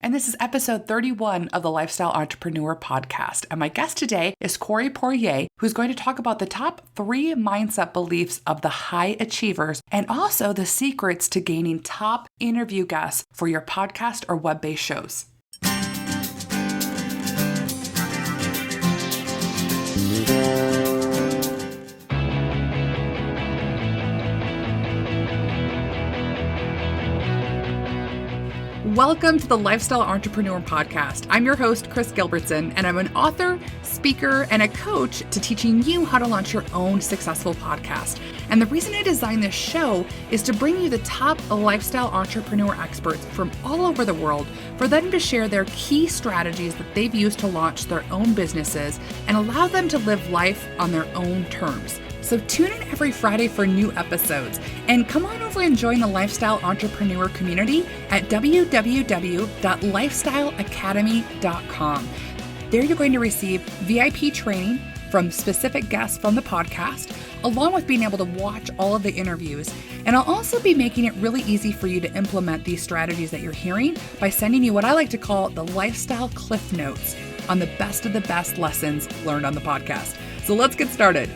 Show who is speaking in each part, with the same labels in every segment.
Speaker 1: and this is episode 31 of the Lifestyle Entrepreneur Podcast. And my guest today is Kris Poirier, who's going to talk about the top 3 mindset beliefs of the high achievers and also the secrets to gaining top interview guests for your podcast or web-based shows. Welcome to the Lifestyle Entrepreneur Podcast. I'm your host, Kris Gilbertson, and I'm an author, speaker, and a coach to teaching you how to launch your own successful podcast. And the reason I designed this show is to bring you the top lifestyle entrepreneur experts from all over the world for them to share their key strategies that they've used to launch their own businesses and allow them to live life on their own terms. So tune in every Friday for new episodes and come on over and join the Lifestyle Entrepreneur community at www.lifestyleacademy.com. There you're going to receive VIP training from specific guests from the podcast, along with being able to watch all of the interviews. And I'll also be making it really easy for you to implement these strategies that you're hearing by sending you what I like to call the Lifestyle Cliff Notes on the best of the best lessons learned on the podcast. So let's get started.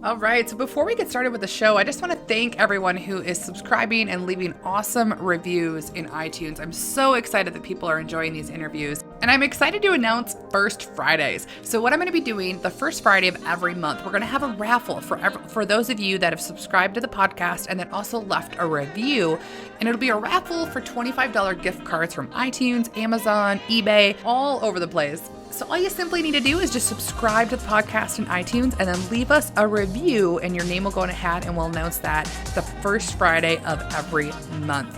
Speaker 1: All right, so before we get started with the show, I just want to thank everyone who is subscribing and leaving awesome reviews in iTunes. I'm so excited that people are enjoying these interviews. And I'm excited to announce First Fridays. So what I'm going to be doing the first Friday of every month, we're going to have a raffle for those of you that have subscribed to the podcast and then also left a review. And it'll be a raffle for $25 gift cards from iTunes, Amazon, eBay, all over the place. So all you simply need to do is just subscribe to the podcast in iTunes and then leave us a review, and your name will go in a hat, and we'll announce that the first Friday of every month.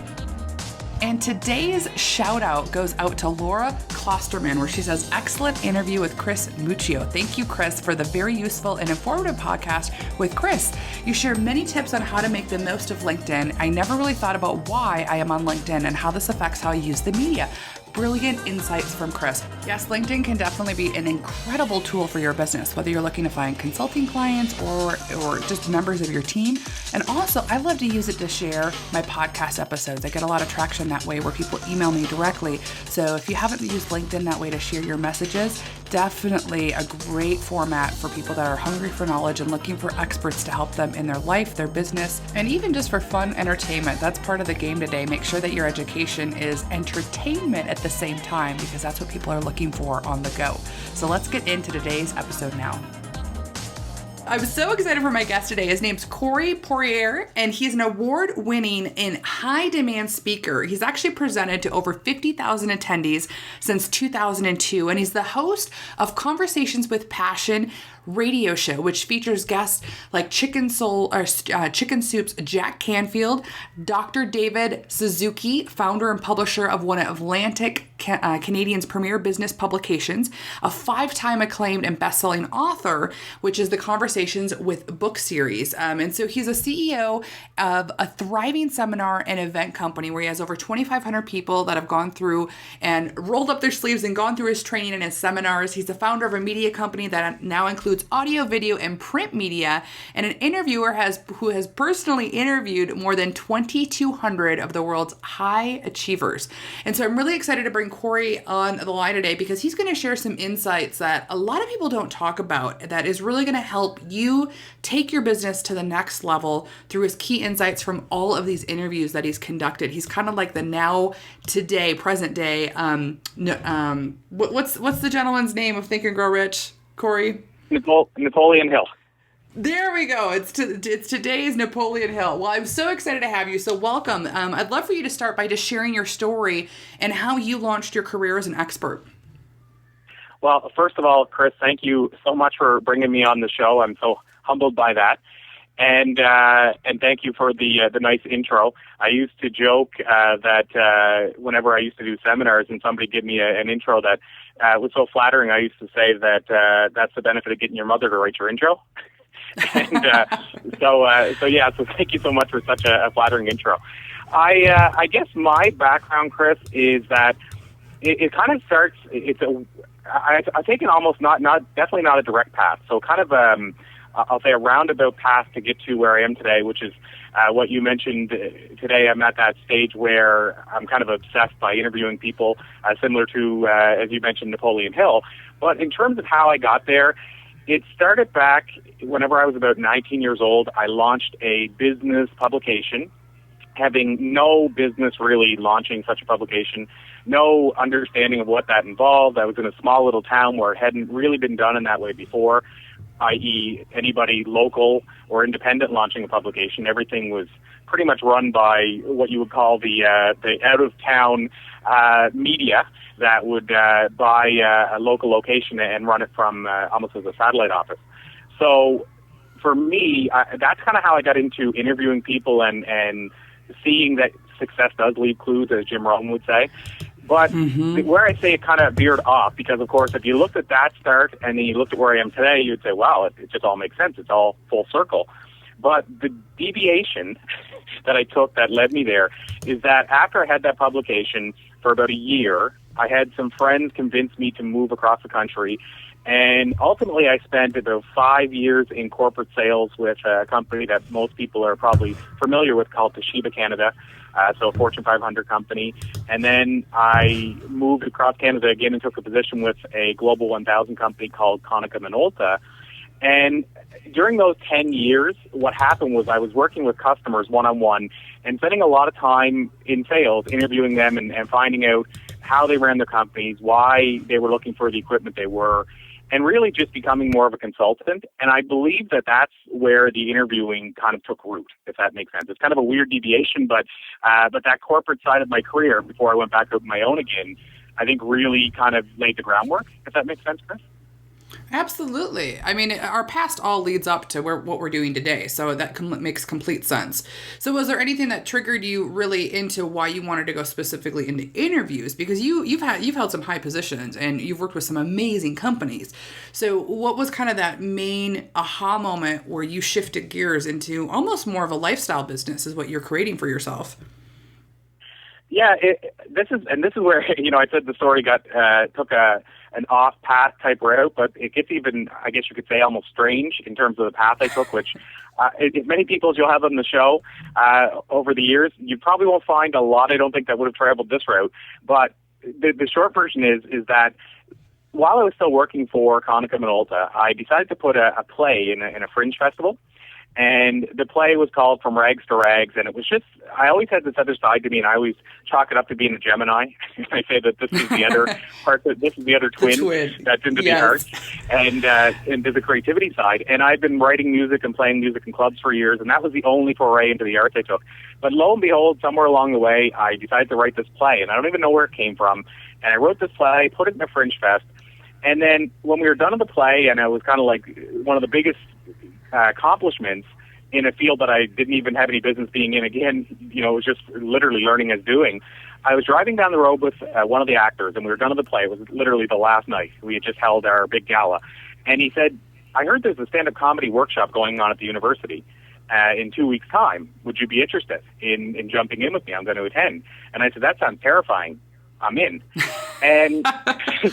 Speaker 1: And today's shout out goes out to Laura Klosterman, where she says, excellent interview with Chris Muccio. Thank you, Chris, for the very useful and informative podcast with Chris. You share many tips on how to make the most of LinkedIn. I never really thought about why I am on LinkedIn and how this affects how I use the media. Brilliant insights from Chris. Yes, LinkedIn can definitely be an incredible tool for your business, whether you're looking to find consulting clients or just members of your team. And also, I love to use it to share my podcast episodes. I get a lot of traction that way where people email me directly. So if you haven't used LinkedIn that way to share your messages, definitely a great format for people that are hungry for knowledge and looking for experts to help them in their life, their business, and even just for fun entertainment. That's part of the game today. Make sure that your education is entertainment at the same time, because that's what people are looking for on the go. So let's get into today's episode now. I'm so excited for my guest today. His name's Kris Poirier, and he's an award-winning and high-demand speaker. He's actually presented to over 50,000 attendees since 2002, and he's the host of Conversations with Passion radio show, which features guests like Chicken Soup's Jack Canfield, Dr. David Suzuki, founder and publisher of one of Atlantic Canadian's premier business publications, a 5-time acclaimed and best-selling author, which is the Conversations with book series. And so he's a CEO of a thriving seminar and event company where he has over 2,500 people that have gone through and rolled up their sleeves and gone through his training and his seminars. He's the founder of a media company that now includes audio, video, and print media, and an interviewer who has personally interviewed more than 2,200 of the world's high achievers. And so I'm really excited to bring Kris on the line today because he's going to share some insights that a lot of people don't talk about that is really going to help you take your business to the next level through his key insights from all of these interviews that he's conducted. He's kind of like the now, today, present day. What's the gentleman's name of Think and Grow Rich, Kris?
Speaker 2: Napoleon Hill.
Speaker 1: There we go. It's today's Napoleon Hill. Well, I'm so excited to have you. So welcome. I'd love for you to start by just sharing your story and how you launched your career as an expert.
Speaker 2: Well, first of all, Kris, thank you so much for bringing me on the show. I'm so humbled by that. And thank you for the nice intro. I used to joke that whenever I used to do seminars and somebody give me an intro that was so flattering, I used to say that that's the benefit of getting your mother to write your intro. And so thank you so much for such a flattering intro. I guess my background, Kris, is that it kind of starts. I take it almost definitely not a direct path. So kind of I'll say a roundabout path to get to where I am today, which is What you mentioned today, I'm at that stage where I'm kind of obsessed by interviewing people, similar to, as you mentioned, Napoleon Hill. But in terms of how I got there, it started back whenever I was about 19 years old. I launched a business publication, having no business really launching such a publication, no understanding of what that involved. I was in a small little town where it hadn't really been done in that way before, i.e. anybody local or independent launching a publication. Everything was pretty much run by what you would call the out-of-town media that would buy a local location and run it from almost as a satellite office. So for me, that's kind of how I got into interviewing people and seeing that success does leave clues, as Jim Rome would say. But where I say it kind of veered off, because, of course, if you looked at that start and then you looked at where I am today, you'd say, wow, it just all makes sense. It's all full circle. But the deviation that I took that led me there is that after I had that publication for about a year, I had some friends convince me to move across the country. And ultimately, I spent about 5 years in corporate sales with a company that most people are probably familiar with called Toshiba Canada, so a Fortune 500 company. And then I moved across Canada again and took a position with a Global 1000 company called Konica Minolta. And during those 10 years, what happened was I was working with customers one-on-one and spending a lot of time in sales, interviewing them and finding out how they ran their companies, why they were looking for the equipment they were, and really just becoming more of a consultant. And I believe that that's where the interviewing kind of took root, if that makes sense. It's kind of a weird deviation, but that corporate side of my career, before I went back out on my own again, I think really kind of laid the groundwork, if that makes sense, Kris.
Speaker 1: Absolutely. I mean, our past all leads up to what we're doing today, so that makes complete sense. So was there anything that triggered you really into why you wanted to go specifically into interviews? Because you've held some high positions and you've worked with some amazing companies. So what was kind of that main aha moment where you shifted gears into almost more of a lifestyle business is what you're creating for yourself?
Speaker 2: Yeah, this is where, I said the story took an off-path type route, but it gets even, I guess you could say, almost strange in terms of the path I took, which as many people as you'll have on the show over the years, you probably won't find a lot, I don't think, that would have traveled this route. But the short version is that while I was still working for Konica Minolta, I decided to put a play in a fringe festival. And the play was called From Rags to Rags, and it was just, I always had this other side to me, and I always chalk it up to being a Gemini. I say that this is the other part, this is the other twin that's into the art, and into the creativity side. And I've been writing music and playing music in clubs for years, and that was the only foray into the art I took. But lo and behold, somewhere along the way, I decided to write this play, and I don't even know where it came from. And I wrote this play, put it in a fringe fest, and then when we were done with the play, and it was kind of like one of the biggest accomplishments in a field that I didn't even have any business being in. Again, it was just literally learning as doing. I was driving down the road with one of the actors, and we were done with the play. It was literally the last night. We had just held our big gala. And he said, I heard there's a stand-up comedy workshop going on at the university in 2 weeks' time. Would you be interested in jumping in with me? I'm going to attend. And I said, that sounds terrifying. I'm in. And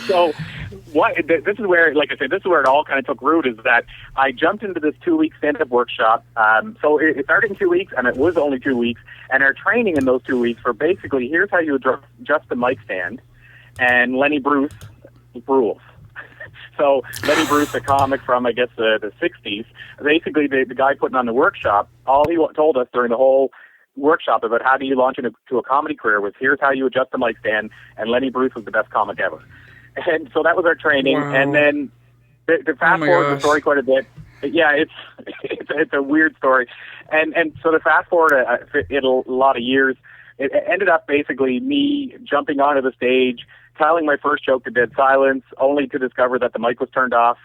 Speaker 2: so this is where, like I said, this is where it all kind of took root, is that I jumped into this 2-week stand-up workshop. So it started in 2 weeks, and it was only 2 weeks. And our training in those 2 weeks for basically, here's how you adjust the mic stand, and Lenny Bruce rules. So Lenny Bruce, a comic from, I guess, the 60s, basically the guy putting on the workshop, all he told us during the whole workshop about how do you launch into a comedy career was, here's how you adjust the mic stand, and Lenny Bruce was the best comic ever. And so that was our training. Wow. And then to fast forward the story quite a bit, yeah, it's a weird story. And so to fast forward a lot of years, it ended up basically me jumping onto the stage, telling my first joke to dead silence, only to discover that the mic was turned off.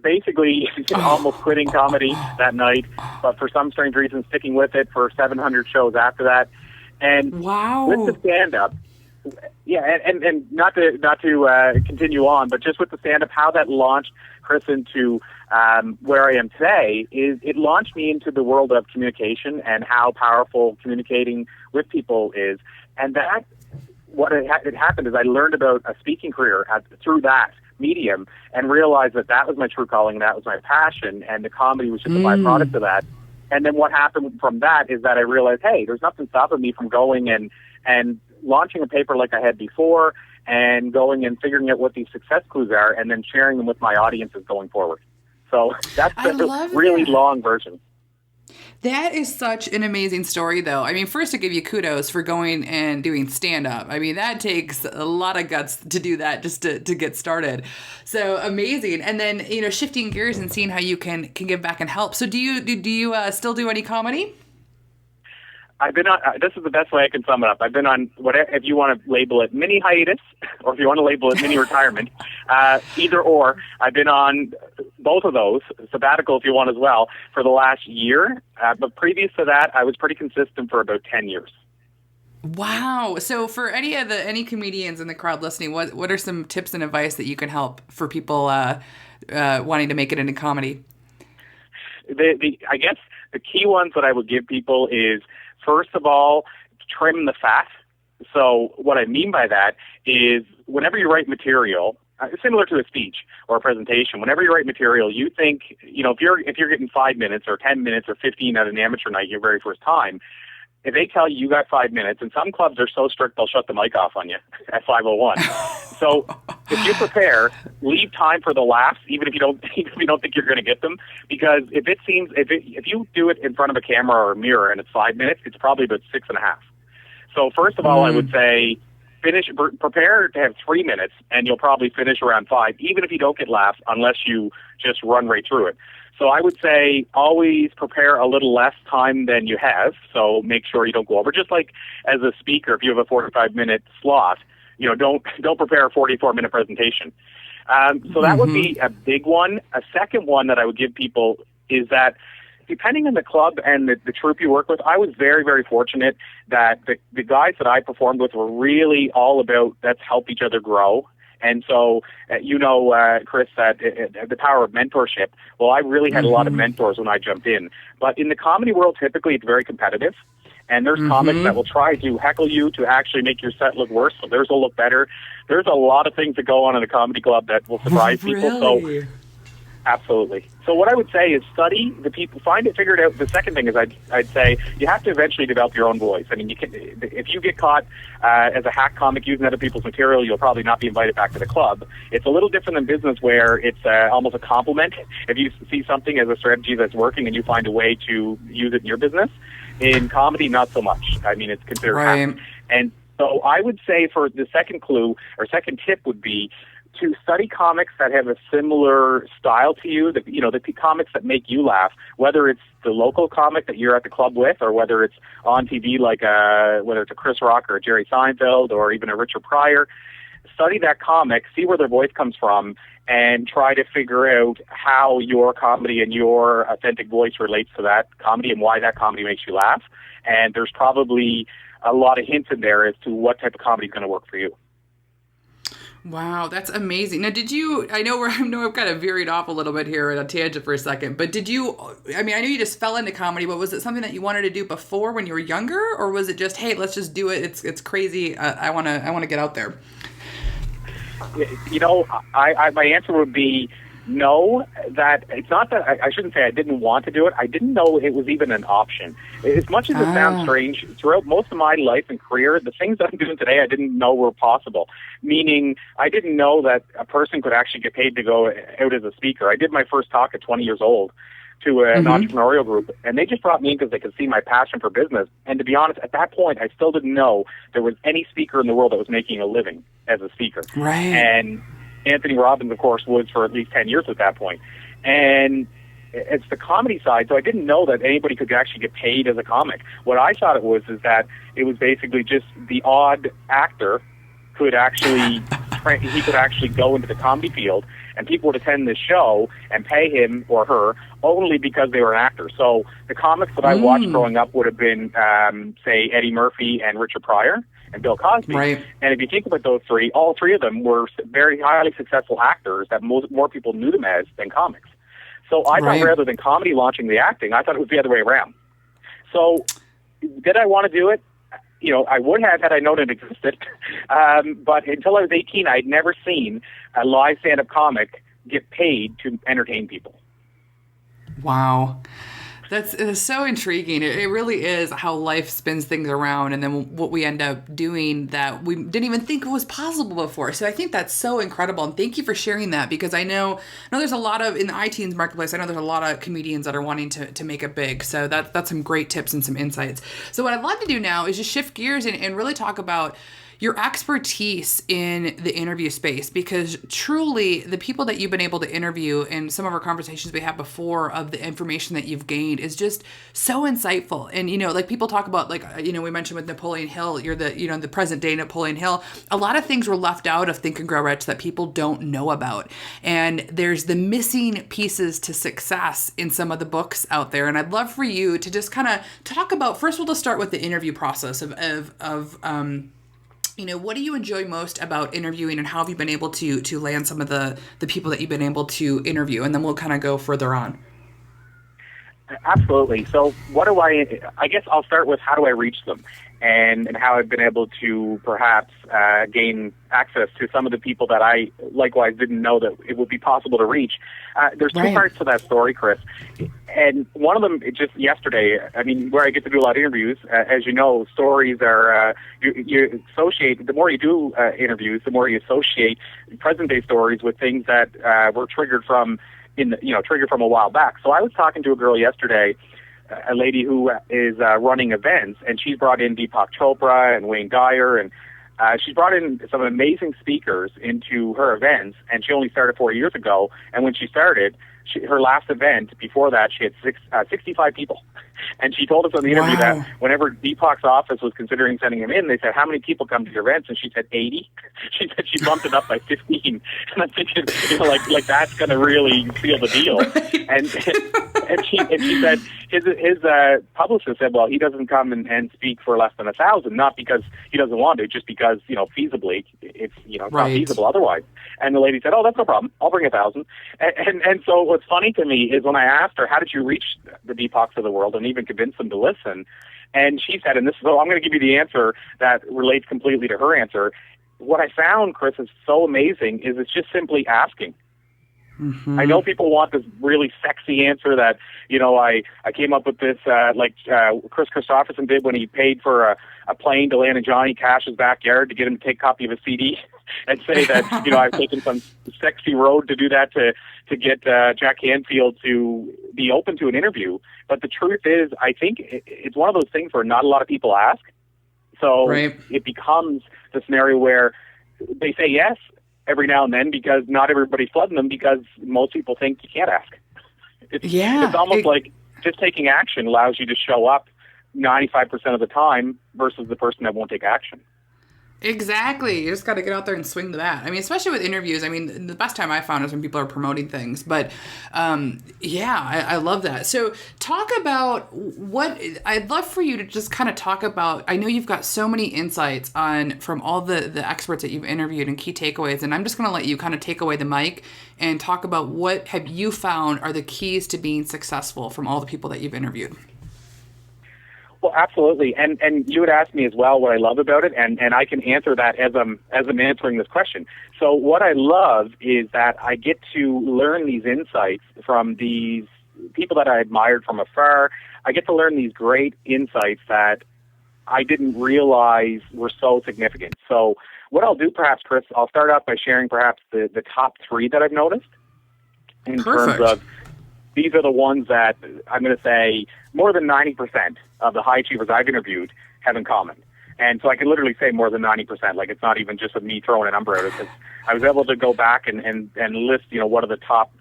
Speaker 2: Basically almost quitting comedy that night, but for some strange reason sticking with it for 700 shows after that. And with the stand-up, yeah, and not to continue on, but just with the stand-up, how that launched Kris into where I am today is it launched me into the world of communication and how powerful communicating with people is. And that, it happened is I learned about a speaking career through that medium and realized that was my true calling, that was my passion, and the comedy was just a byproduct of that. And then what happened from that is that I realized, hey, there's nothing stopping me from going and launching a paper like I had before and going and figuring out what these success clues are and then sharing them with my audiences going forward. So that's the really long version.
Speaker 1: That is such an amazing story, though. I mean, first, to give you kudos for going and doing stand-up. I mean, that takes a lot of guts to do that just to get started. So amazing. And then, shifting gears and seeing how you can give back and help. So do you still do any comedy?
Speaker 2: I've been on, this is the best way I can sum it up. I've been on, whatever, if you want to label it mini hiatus, or if you want to label it mini retirement, either or. I've been on both of those, sabbatical if you want as well, for the last year. But previous to that, I was pretty consistent for about 10 years.
Speaker 1: Wow. So for any comedians in the crowd listening, what are some tips and advice that you can help for people wanting to make it into comedy?
Speaker 2: I guess the key ones that I would give people is, first of all, trim the fat. So what I mean by that is whenever you write material, similar to a speech or a presentation, whenever you write material, you think, if you're getting 5 minutes or 10 minutes or 15 at an amateur night your very first time, if they tell you got 5 minutes, and some clubs are so strict they'll shut the mic off on you at 5:01. So if you prepare, leave time for the laughs, even if you don't think you're going to get them, because if you do it in front of a camera or a mirror and it's 5 minutes, it's probably about 6.5. So first of all, I would say prepare to have 3 minutes, and you'll probably finish around 5, even if you don't get laughs, unless you just run right through it. So I would say always prepare a little less time than you have. So make sure you don't go over. Just like as a speaker, if you have a 45-minute slot, don't prepare a 44-minute presentation. So that would be a big one. A second one that I would give people is that depending on the club and the troupe you work with, I was very, very fortunate that the guys that I performed with were really all about let's help each other grow. And so, Kris, that the power of mentorship. Well, I really had a lot of mentors when I jumped in. But in the comedy world, typically it's very competitive. And there's comics that will try to heckle you to actually make your set look worse, so theirs will look better. There's a lot of things that go on in a comedy club that will surprise people. So, absolutely. So what I would say is study the people, figure it out. The second thing is I'd say you have to eventually develop your own voice. I mean, if you get caught as a hack comic using other people's material, you'll probably not be invited back to the club. It's a little different than business where it's almost a compliment. If you see something as a strategy that's working and you find a way to use it in your business, in comedy, not so much. I mean, it's considered hack. And so I would say for the second clue or second tip would be to study comics that have a similar style to you, the comics that make you laugh, whether it's the local comic that you're at the club with or whether it's on TV like whether it's a Chris Rock or a Jerry Seinfeld or even a Richard Pryor. Study that comic, see where their voice comes from, and try to figure out how your comedy and your authentic voice relates to that comedy and why that comedy makes you laugh. And there's probably a lot of hints in there as to what type of comedy is going to work for you.
Speaker 1: Wow, that's amazing. Now, I know I've kind of veered off a little bit here at a tangent for a second, but I know you just fell into comedy, but was it something that you wanted to do before when you were younger, or was it just, hey, let's just do it, it's crazy, I want to get out there? My answer would be no, that it's not that I shouldn't say I didn't want to do it. I didn't know it was even an option. As much as it sounds strange, throughout most of my life and career, the things that I'm doing today, I didn't know were possible. Meaning, I didn't know that a person could actually get paid to go out as a speaker. I did my first talk at 20 years old to an entrepreneurial group, and they just brought me in because they could see my passion for business. And to be honest, at that point, I still didn't know there was any speaker in the world that was making a living as a speaker. Right.
Speaker 2: And Anthony Robbins, of course, was for at least 10 years at that point. And it's the comedy side, so I didn't know that anybody could actually get paid as a comic. What I thought it was is that it was basically just the odd actor could actually go into the comedy field, and people would attend this show and pay him or her only because they were an actor. So the comics that I watched growing up would have been, say, Eddie Murphy and Richard Pryor and Bill Cosby.
Speaker 1: Right.
Speaker 2: And if you think about those three, all three of them were very highly successful actors that more people knew them as than comics. So I thought rather than comedy launching the acting, I thought it was the other way around. So did I want to do it? I would have had I known it existed. But until I was 18, I'd never seen a live stand-up comic get paid to entertain people.
Speaker 1: Wow. That's so intriguing. It really is how life spins things around, and then what we end up doing that we didn't even think was possible before. So I think that's so incredible, and thank you for sharing that, because I know there's a lot of, in the iTunes marketplace, I know there's a lot of comedians that are wanting to make it big. So that's some great tips and some insights. So what I'd love to do now is just shift gears and really talk about your expertise in the interview space, because truly the people that you've been able to interview and some of our conversations we had before of the information that you've gained is just so insightful. And, like people talk about, like, we mentioned with Napoleon Hill, you're the present day Napoleon Hill. A lot of things were left out of Think and Grow Rich that people don't know about. And there's the missing pieces to success in some of the books out there. And I'd love for you to just kind of talk about, first of all, to start with the interview process of what do you enjoy most about interviewing, and how have you been able to land some of the people that you've been able to interview? And then we'll kind of go further on.
Speaker 2: Absolutely. So what do I guess I'll start with how do I reach them, and how I've been able to perhaps gain access to some of the people that I likewise didn't know that it would be possible to reach. There's two parts to that story, Kris. And one of them, just yesterday, where I get to do a lot of interviews, as you know, stories are, you associate, the more you do interviews, the more you associate present-day stories with things that were triggered from a while back. So I was talking to a girl yesterday, a lady who is running events, and she's brought in Deepak Chopra and Wayne Dyer, and she's brought in some amazing speakers into her events, and she only started 4 years ago. And when she started, her last event before that, she had 65 people. And she told us on the interview that whenever Deepak's office was considering sending him in, they said, how many people come to your events? And she said 80. She said she bumped it up by 15. And I'm thinking, like that's going to really seal the deal. And she said his publicist said, well, he doesn't come and speak for less than 1,000, not because he doesn't want to, just because, feasibly, it's, not feasible otherwise. And the lady said, oh, that's no problem. I'll bring 1,000. And so what's funny to me is when I asked her, how did you reach the Deepaks of the world and even convince them to listen? And she said, I'm going to give you the answer that relates completely to her answer. What I found, Kris, is so amazing is it's just simply asking. Mm-hmm. I know people want this really sexy answer that, I came up with this, Chris Christopherson did when he paid for a plane to land in Johnny Cash's backyard to get him to take a copy of a CD and say that, I've taken some sexy road to do that to get Jack Canfield to be open to an interview. But the truth is, I think it's one of those things where not a lot of people ask. So it becomes the scenario where they say yes every now and then because not everybody's flooding them because most people think you can't ask. It's almost like just taking action allows you to show up 95% of the time versus the person that won't take action.
Speaker 1: Exactly. You just got to get out there and swing the bat. Especially with interviews. The best time I found is when people are promoting things. But I love that. So talk about I'd love for you to just kind of talk about, I know you've got so many insights from all the experts that you've interviewed and key takeaways. And I'm just going to let you kind of take away the mic and talk about what have you found are the keys to being successful from all the people that you've interviewed.
Speaker 2: Well, absolutely. And you would ask me as well what I love about it, and I can answer that as I'm answering this question. So what I love is that I get to learn these insights from these people that I admired from afar. I get to learn these great insights that I didn't realize were so significant. So what I'll do perhaps, Kris, I'll start out by sharing perhaps the top three that I've noticed in terms of these are the ones that I'm going to say more than 90% of the high achievers I've interviewed have in common. And so I can literally say more than 90%. Like, it's not even just me throwing a number out. Because I was able to go back and list, what are the top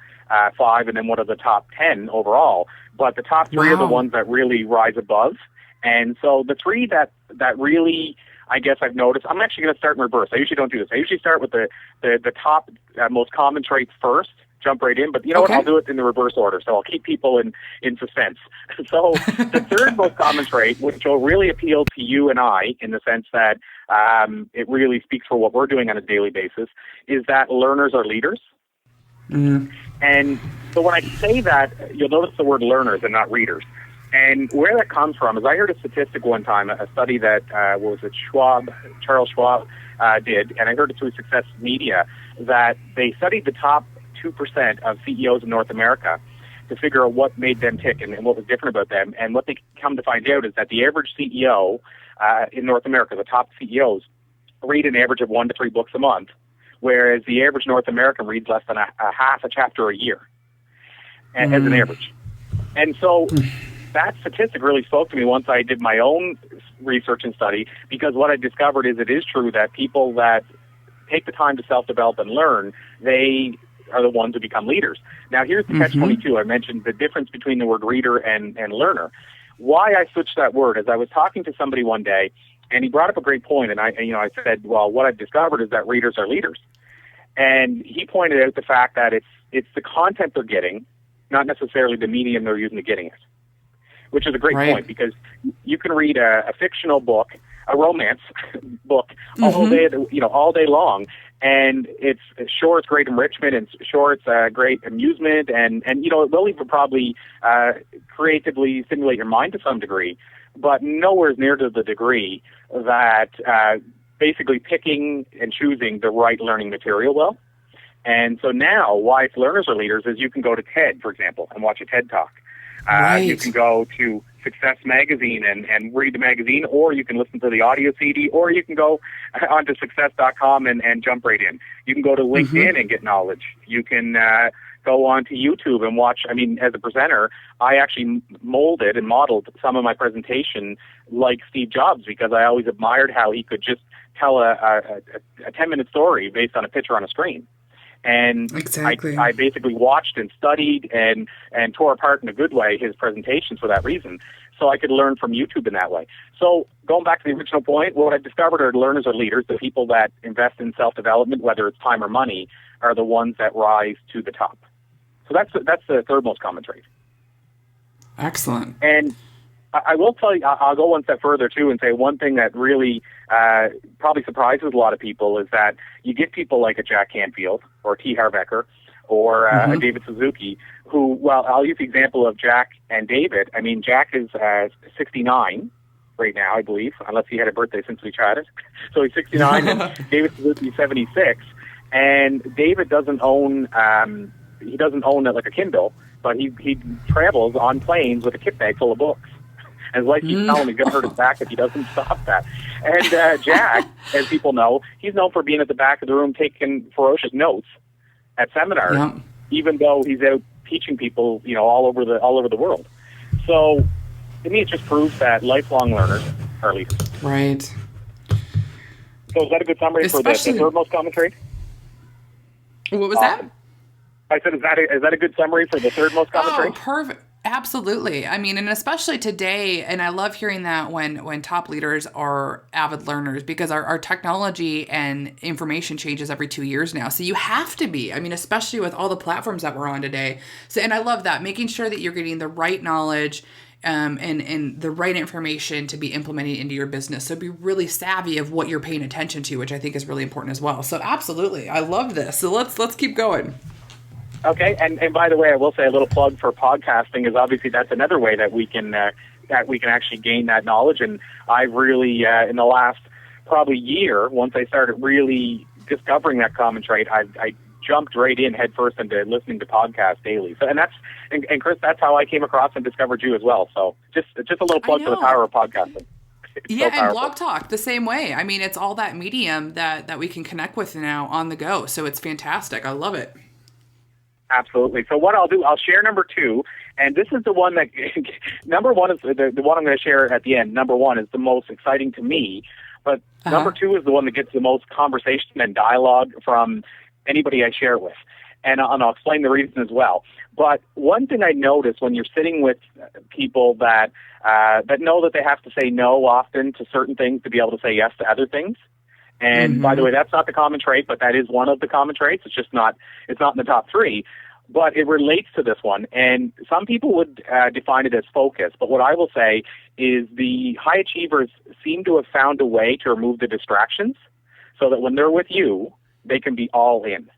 Speaker 2: 5 and then what are the top 10 overall. But the top 3 are the ones that really rise above. And so the 3 that really, I guess I've noticed, I'm actually going to start in reverse. I usually don't do this. I usually start with the top most common traits first, jump right in, but what, I'll do it in the reverse order, so I'll keep people in suspense. So the third most common trait, which will really appeal to you and I in the sense that it really speaks for what we're doing on a daily basis, is that learners are leaders. Mm. And so when I say that, you'll notice the word learners and not readers. And where that comes from is I heard a statistic one time, a study that Charles Schwab did, and I heard it through Success Media, that they studied the top 2% of CEOs in North America. to figure out what made them tick and what was different about them. And what they come to find out is that the average CEO in North America, the top CEOs, read an average of 1 to 3 books a month, whereas the average North American reads less than a half a chapter a year as an average. And so that statistic really spoke to me once I did my own research and study, because what I discovered is it is true that people that take the time to self-develop and learn, they are the ones who become leaders. Now, here's the catch-22. I mentioned the difference between the word reader and learner. Why I switched that word is I was talking to somebody one day, and he brought up a great point, and I said, well, what I've discovered is that readers are leaders. And he pointed out the fact that it's the content they're getting, not necessarily the medium they're using to getting it, which is a great point, because you can read a fictional book, a romance book, all day long, and it's great enrichment, and it's great amusement, and it will even probably creatively stimulate your mind to some degree, but nowhere near to the degree that basically picking and choosing the right learning material will. And so now, why learners are leaders is you can go to TED, for example, and watch a TED Talk. You can go to Success Magazine and read the magazine, or you can listen to the audio CD, or you can go onto success.com and jump right in. You can go to LinkedIn and get knowledge. You can go onto YouTube and watch. I mean, as a presenter, I actually molded and modeled some of my presentation like Steve Jobs, because I always admired how he could just tell a 10-minute story based on a picture on a screen. And I basically watched and studied and tore apart in a good way his presentations for that reason, so I could learn from YouTube in that way. So going back to the original point, what I discovered are learners are leaders. The people that invest in self-development, whether it's time or money, are the ones that rise to the top. So that's the third most common trait.
Speaker 1: Excellent.
Speaker 2: And I will tell you, I'll go one step further too and say one thing that really probably surprises a lot of people is that you get people like a Jack Canfield or T. Harv Eker or a David Suzuki who, well, I'll use the example of Jack and David. I mean, Jack is 69 right now, I believe, unless he had a birthday since we chatted. So he's 69 and David Suzuki is 76. And David doesn't own like a Kindle, but he travels on planes with a kit bag full of books. And his wife keeps telling him he's going to hurt his back if he doesn't stop that. And Jack, as people know, he's known for being at the back of the room taking ferocious notes at seminars, even though he's out teaching people, all over the world. So to me, it just proves that lifelong learners are leaders.
Speaker 1: Right.
Speaker 2: So is that a good summary for the third most common trait?
Speaker 1: What was that?
Speaker 2: I said, is that a good summary for the third most common trait?
Speaker 1: Oh, perfect. Absolutely. I mean, and especially today, and I love hearing that when top leaders are avid learners, because our technology and information changes every 2 years now. So you have to be, I mean, especially with all the platforms that we're on today. So, and I love that, making sure that you're getting the right knowledge and the right information to be implemented into your business. So be really savvy of what you're paying attention to, which I think is really important as well. So absolutely. I love this. So let's keep going.
Speaker 2: Okay, and by the way, I will say a little plug for podcasting is obviously that's another way that we can actually gain that knowledge. And I've really in the last probably year, once I started really discovering that common trait, I jumped right in headfirst into listening to podcasts daily. So and Kris, that's how I came across and discovered you as well. So just a little plug for the power of podcasting.
Speaker 1: Yeah, and Blog Talk the same way. I mean, it's all that medium that we can connect with now on the go. So it's fantastic. I love it.
Speaker 2: Absolutely. So what I'll do, I'll share number 2, and this is the one that, number 1 is the one I'm going to share at the end. Number 1 is the most exciting to me, but number 2 is the one that gets the most conversation and dialogue from anybody I share it with, and I'll explain the reason as well. But one thing I notice when you're sitting with people that know that they have to say no often to certain things to be able to say yes to other things. And by the way, that's not the common trait, but that is one of the common traits. It's just not in the top 3, but it relates to this one. And some people would define it as focus. But what I will say is the high achievers seem to have found a way to remove the distractions so that when they're with you, they can be all in.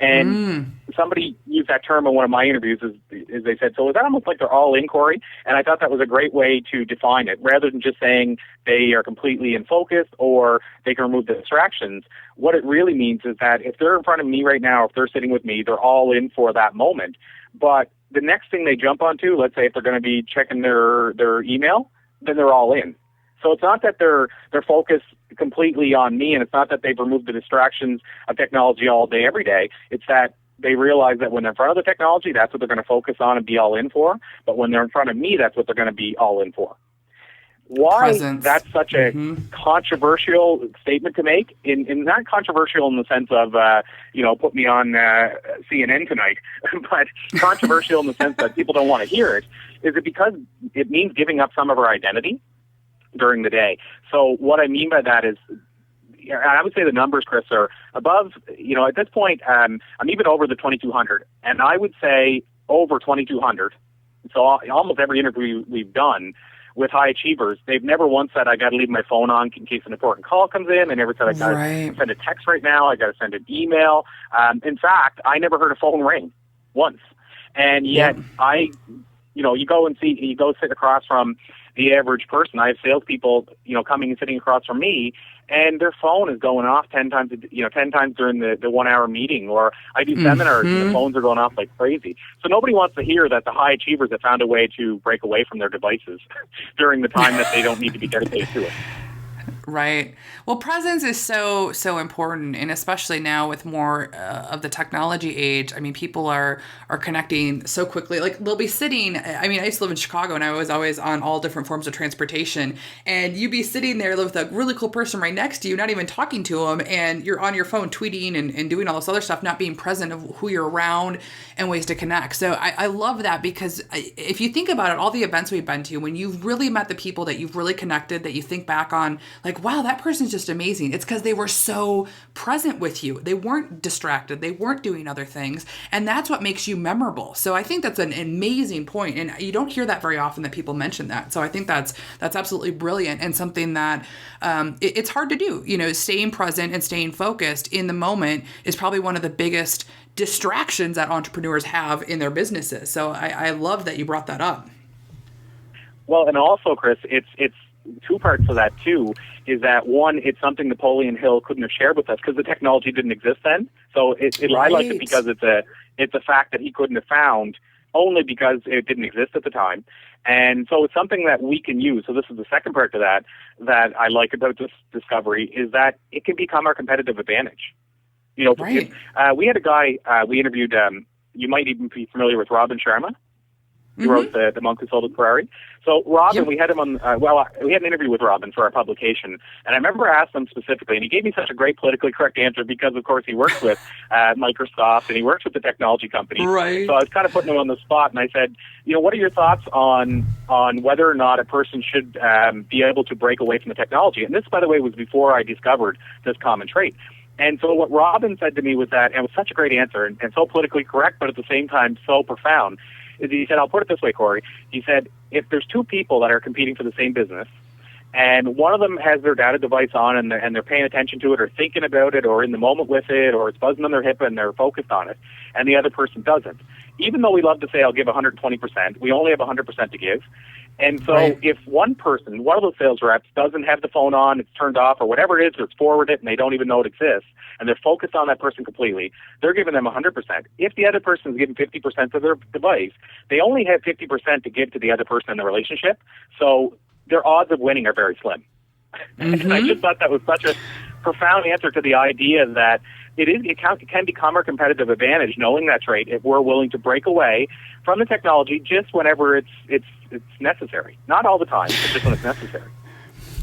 Speaker 2: And somebody used that term in one of my interviews is they said, so is that almost like they're all in, Corey? And I thought that was a great way to define it. Rather than just saying they are completely in focus or they can remove the distractions, what it really means is that if they're in front of me right now, if they're sitting with me, they're all in for that moment. But the next thing they jump onto, let's say if they're going to be checking their email, then they're all in. So it's not that they're focused completely on me, and it's not that they've removed the distractions of technology all day, every day. It's that they realize that when they're in front of the technology, that's what they're going to focus on and be all in for. But when they're in front of me, that's what they're going to be all in for. Why
Speaker 1: Presence.
Speaker 2: That's such a controversial statement to make, in not controversial in the sense of, put me on CNN tonight, but controversial in the sense that people don't want to hear it, is it because it means giving up some of our identity during the day. So what I mean by that is, I would say the numbers, Kris, are above, at this point, I'm even over the 2,200, and I would say over 2,200. So almost every interview we've done with high achievers, they've never once said, I got to leave my phone on in case an important call comes in. They never said, I got to send a text right now. I got to send an email. In fact, I never heard a phone ring once. And yet you go sit across from the average person. I have salespeople, coming and sitting across from me, and their phone is going off 10 times during the 1 hour meeting. Or I do seminars and the phones are going off like crazy. So nobody wants to hear that the high achievers have found a way to break away from their devices during the time that they don't need to be dedicated to it.
Speaker 1: Right. Well, presence is so important, and especially now with more of the technology age. I mean, people are connecting so quickly. Like, they'll be sitting. I mean, I used to live in Chicago, and I was always on all different forms of transportation. And you'd be sitting there with a really cool person right next to you, not even talking to them, and you're on your phone tweeting and doing all this other stuff, not being present of who you're around and ways to connect. So I love that, because if you think about it, all the events we've been to, when you've really met the people that you've really connected, that you think back on, like, wow, that person's just amazing. It's because they were so present with you. They weren't distracted. They weren't doing other things. And that's what makes you memorable. So I think that's an amazing point. And you don't hear that very often, that people mention that. So I think that's absolutely brilliant, and something that it's hard to do. Staying present and staying focused in the moment is probably one of the biggest distractions that entrepreneurs have in their businesses. So I love that you brought that up.
Speaker 2: Well, and also, Kris, it's two parts to that too. Is that one, it's something Napoleon Hill couldn't have shared with us because the technology didn't exist then. So I like it because it's a fact that he couldn't have found, only because it didn't exist at the time. And so it's something that we can use. So this is the second part to that I like about this discovery, is that it can become our competitive advantage.
Speaker 1: Right.
Speaker 2: We had a guy we interviewed. You might even be familiar with Robin Sharma. He wrote the Monk Who Sold His Ferrari. So Robin, we had him on. We had an interview with Robin for our publication, and I remember I asked him specifically, and he gave me such a great politically correct answer because, of course, he works with Microsoft and he works with the technology company.
Speaker 1: Right.
Speaker 2: So I was kind of putting him on the spot, and I said, what are your thoughts on whether or not a person should be able to break away from the technology? And this, by the way, was before I discovered this common trait. And so what Robin said to me was that, and it was such a great answer, and so politically correct, but at the same time so profound, is he said, I'll put it this way, Corey. He said, if there's two people that are competing for the same business, and one of them has their data device on and they're paying attention to it or thinking about it or in the moment with it or it's buzzing on their hip and they're focused on it, and the other person doesn't. Even though we love to say I'll give 120%, we only have 100% to give. And so if one of those sales reps doesn't have the phone on, it's turned off or whatever it is, or it's forwarded and they don't even know it exists, and they're focused on that person completely, they're giving them 100%. If the other person is giving 50% of their device, they only have 50% to give to the other person in the relationship. So their odds of winning are very slim. And I just thought that was such a profound answer to the idea that it can become our competitive advantage, knowing that trait, if we're willing to break away from the technology just whenever it's necessary. Not all the time, but just when it's necessary.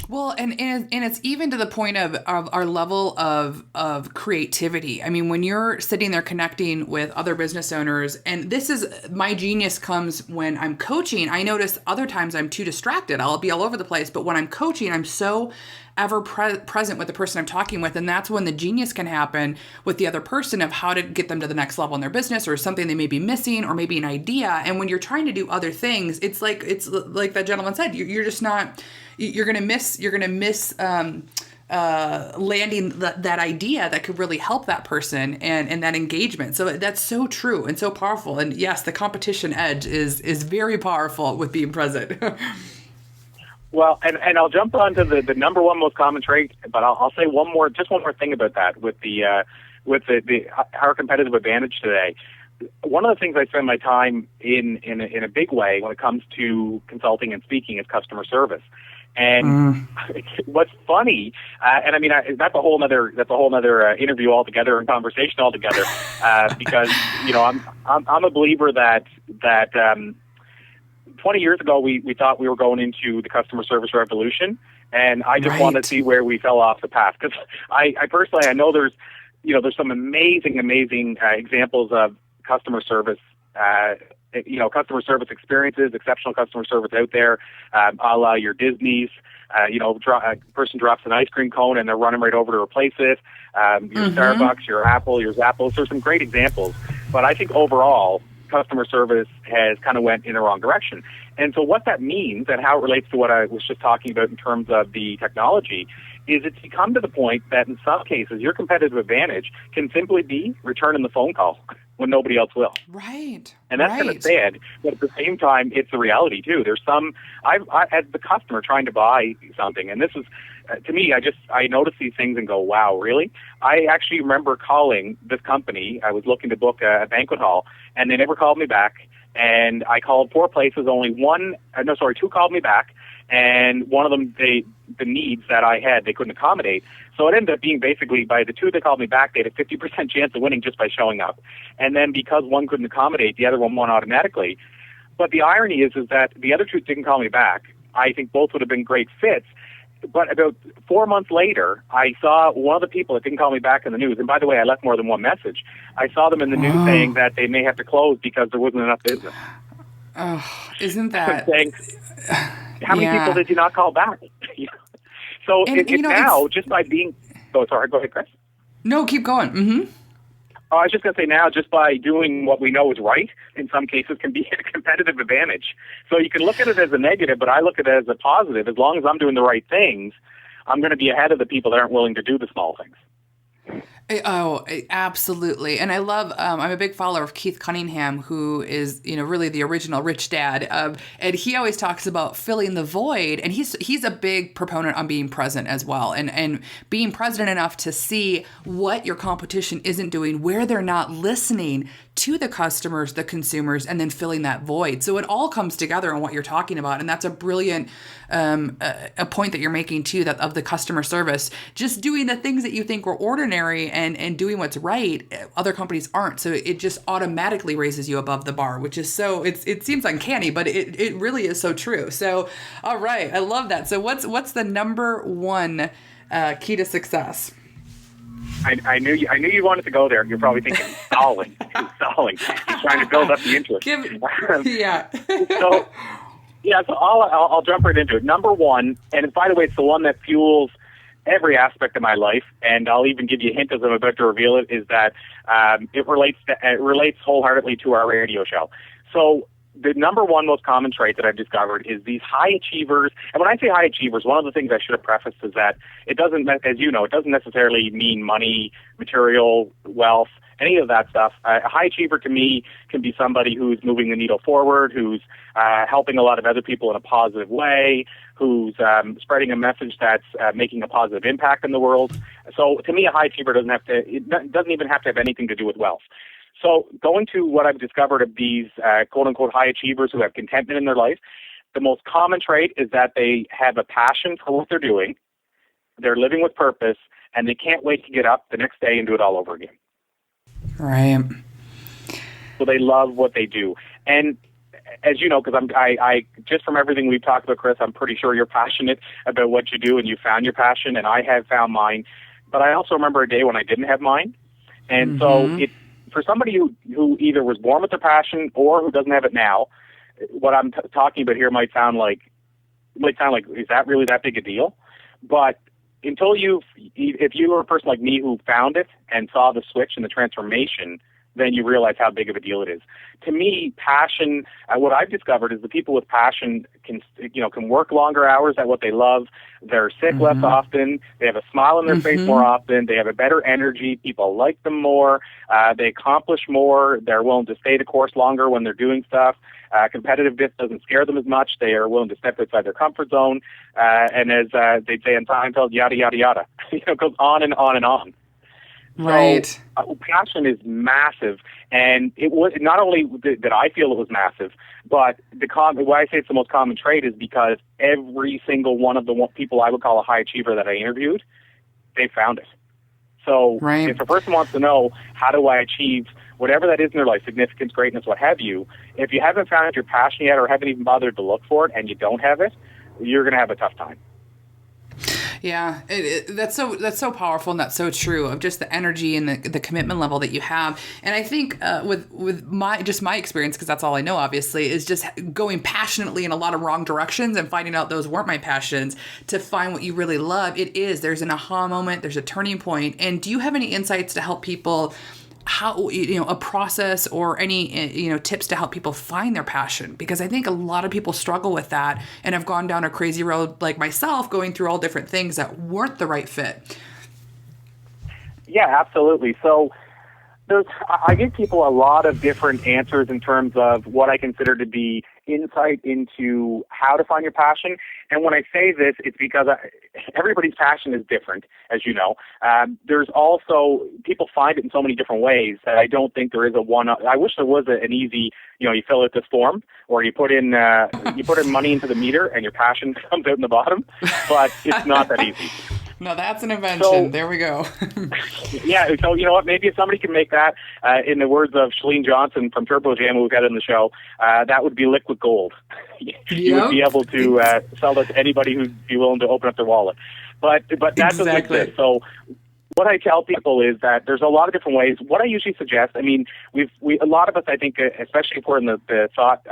Speaker 1: Well, and it's even to the point of our level of creativity. I mean, when you're sitting there connecting with other business owners, and this is, my genius comes when I'm coaching. I notice other times I'm too distracted. I'll be all over the place. But when I'm coaching, I'm so ever present with the person I'm talking with. And that's when the genius can happen with the other person of how to get them to the next level in their business, or something they may be missing, or maybe an idea. And when you're trying to do other things, it's like that gentleman said, you're just not, you're going to miss landing that idea that could really help that person and that engagement. So that's so true and so powerful. And yes, the competition edge is very powerful with being present.
Speaker 2: Well, and I'll jump onto the number one most common trait, but I'll say one more thing about that with our competitive advantage today. one of the things I spend my time in a big way when it comes to consulting and speaking is customer service. And what's funny, and I mean that's a whole other interview altogether and conversation altogether, because I'm a believer that 20 years ago we thought we were going into the customer service revolution, and I just wanted to see where we fell off the path, because I personally I know there's some amazing examples of customer service. Customer service experiences, exceptional customer service out there, a la your Disney's. A person drops an ice cream cone and they're running right over to replace it. Your Starbucks, your Apple, your Zappos. There's some great examples, but I think overall customer service has kind of went in the wrong direction. And so what that means and how it relates to what I was just talking about in terms of the technology is it's become to the point that in some cases your competitive advantage can simply be returning the phone call when nobody else will.
Speaker 1: Right.
Speaker 2: And that's kind of sad, but at the same time, it's the reality too. There's some, I as the customer trying to buy something, and this is, to me, I notice these things and go, wow, really? I actually remember calling this company. I was looking to book a banquet hall, and they never called me back. And I called 4 places, two called me back. And one of them, the needs that I had, they couldn't accommodate. So it ended up being basically, by the 2 that called me back, they had a 50% chance of winning just by showing up. And then because one couldn't accommodate, the other one won automatically. But the irony is that the other 2 didn't call me back. I think both would have been great fits. But about 4 months later, I saw one of the people that didn't call me back in the news. And by the way, I left more than one message. I saw them in the news saying that they may have to close because there wasn't enough business.
Speaker 1: Oh, isn't that...
Speaker 2: saying, how many people did you not call back? So now, just by being... Oh, sorry, go ahead, Chris.
Speaker 1: No, keep going. Mm-hmm.
Speaker 2: I was just going to say now, just by doing what we know is right, in some cases can be a competitive advantage. So you can look at it as a negative, but I look at it as a positive. As long as I'm doing the right things, I'm going to be ahead of the people that aren't willing to do the small things.
Speaker 1: Oh, absolutely. And I love, I'm a big follower of Keith Cunningham, who is, really the original Rich Dad. And he always talks about filling the void. And he's a big proponent on being present as well. And being present enough to see what your competition isn't doing, where they're not listening to the customers, the consumers, and then filling that void. So it all comes together on what you're talking about. And that's a brilliant a point that you're making too, that of the customer service, just doing the things that you think were ordinary and doing what's right, other companies aren't. So it just automatically raises you above the bar, which is so, it seems uncanny, but it really is so true. So, all right, I love that. So what's the number one key to success?
Speaker 2: I knew you wanted to go there. You're probably thinking stalling. He's trying to build up the interest. So I'll jump right into it. Number one, and by the way, it's the one that fuels every aspect of my life, and I'll even give you a hint as I'm about to reveal it, is that it relates wholeheartedly to our radio show. So the number one most common trait that I've discovered is these high achievers. And when I say high achievers, one of the things I should have prefaced is that it doesn't, as you know, it doesn't necessarily mean money, material, wealth, any of that stuff. A high achiever to me can be somebody who's moving the needle forward, who's helping a lot of other people in a positive way, who's spreading a message that's making a positive impact in the world. So to me, a high achiever doesn't even have to have anything to do with wealth. So going to what I've discovered of these quote-unquote high achievers who have contentment in their life, the most common trait is that they have a passion for what they're doing, they're living with purpose, and they can't wait to get up the next day and do it all over again.
Speaker 1: Right.
Speaker 2: So they love what they do. And as you know, because I just from everything we've talked about, Chris, I'm pretty sure you're passionate about what you do and you found your passion, and I have found mine. But I also remember a day when I didn't have mine. And so for somebody who either was born with their passion or who doesn't have it now, what I'm talking about here might sound like, is that really that big a deal? But until if you were a person like me who found it and saw the switch and the transformation, then you realize how big of a deal it is. To me, passion, what I've discovered is the people with passion can work longer hours at what they love. They're sick less often. They have a smile on their face more often. They have a better energy. People like them more. They accomplish more. They're willing to stay the course longer when they're doing stuff. Competitiveness doesn't scare them as much. They are willing to step outside their comfort zone. And as they'd say in Seinfeld, yada, yada, yada. It goes on and on and on. So
Speaker 1: Right.
Speaker 2: passion is massive, and it was not only that I feel it was massive, but why I say it's the most common trait is because every single one of the people I would call a high achiever that I interviewed, they found it. So
Speaker 1: Right.
Speaker 2: if a person wants to know how do I achieve whatever that is in their life, significance, greatness, what have you, if you haven't found your passion yet or haven't even bothered to look for it and you don't have it, you're going to have a tough time.
Speaker 1: Yeah, that's so powerful, and that's so true of just the energy and the commitment level that you have. And I think with my experience, because that's all I know, obviously, is just going passionately in a lot of wrong directions and finding out those weren't my passions to find what you really love. There's an aha moment, there's a turning point. And do you have any insights to help people? How, a process or any, tips to help people find their passion? Because I think a lot of people struggle with that and have gone down a crazy road like myself, going through all different things that weren't the right fit.
Speaker 2: Yeah, absolutely. So I give people a lot of different answers in terms of what I consider to be insight into how to find your passion. And when I say this, it's because everybody's passion is different, as you know. There's also, people find it in so many different ways that I don't think there is a one. I wish there was an easy, you fill out this form or you put in money into the meter and your passion comes out in the bottom, but it's not that easy.
Speaker 1: No, that's an invention.
Speaker 2: So,
Speaker 1: there we go.
Speaker 2: Yeah, so you know what? Maybe if somebody can make that, in the words of Shalene Johnson from Turbo Jam, who we've had on the show, that would be liquid gold. You would be able to sell that to anybody who'd be willing to open up their wallet. But that doesn't exist. So what I tell people is that there's a lot of different ways. What I usually suggest, I mean, a lot of us, I think, especially if we're in the thought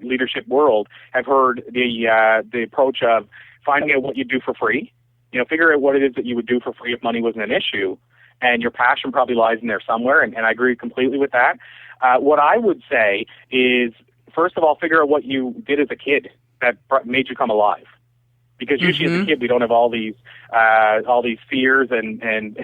Speaker 2: leadership world, have heard the approach of finding out what you do for free. Figure out what it is that you would do for free if money wasn't an issue, and your passion probably lies in there somewhere, and I agree completely with that. What I would say is, first of all, figure out what you did as a kid that made you come alive. Because usually as a kid we don't have all these fears and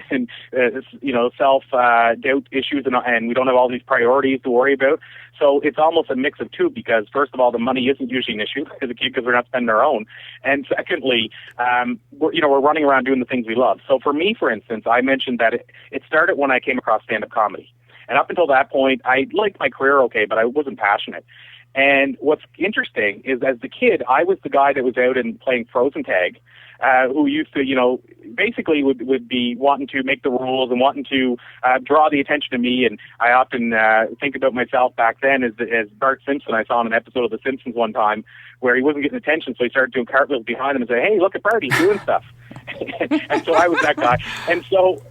Speaker 2: self doubt issues and we don't have all these priorities to worry about. So it's almost a mix of two, because first of all the money isn't usually an issue as a kid because we're not spending our own, and secondly we're running around doing the things we love. So for me, for instance, I mentioned that it started when I came across stand-up comedy, and up until that point I liked my career okay, but I wasn't passionate. And what's interesting is, as the kid, I was the guy that was out and playing frozen tag, who used to, basically would be wanting to make the rules and wanting to draw the attention to me. And I often think about myself back then as Bart Simpson. I saw in an episode of The Simpsons one time where he wasn't getting attention, so he started doing cartwheels behind him and say, "Hey, look at Bart, he's doing stuff." And so I was that guy. And so,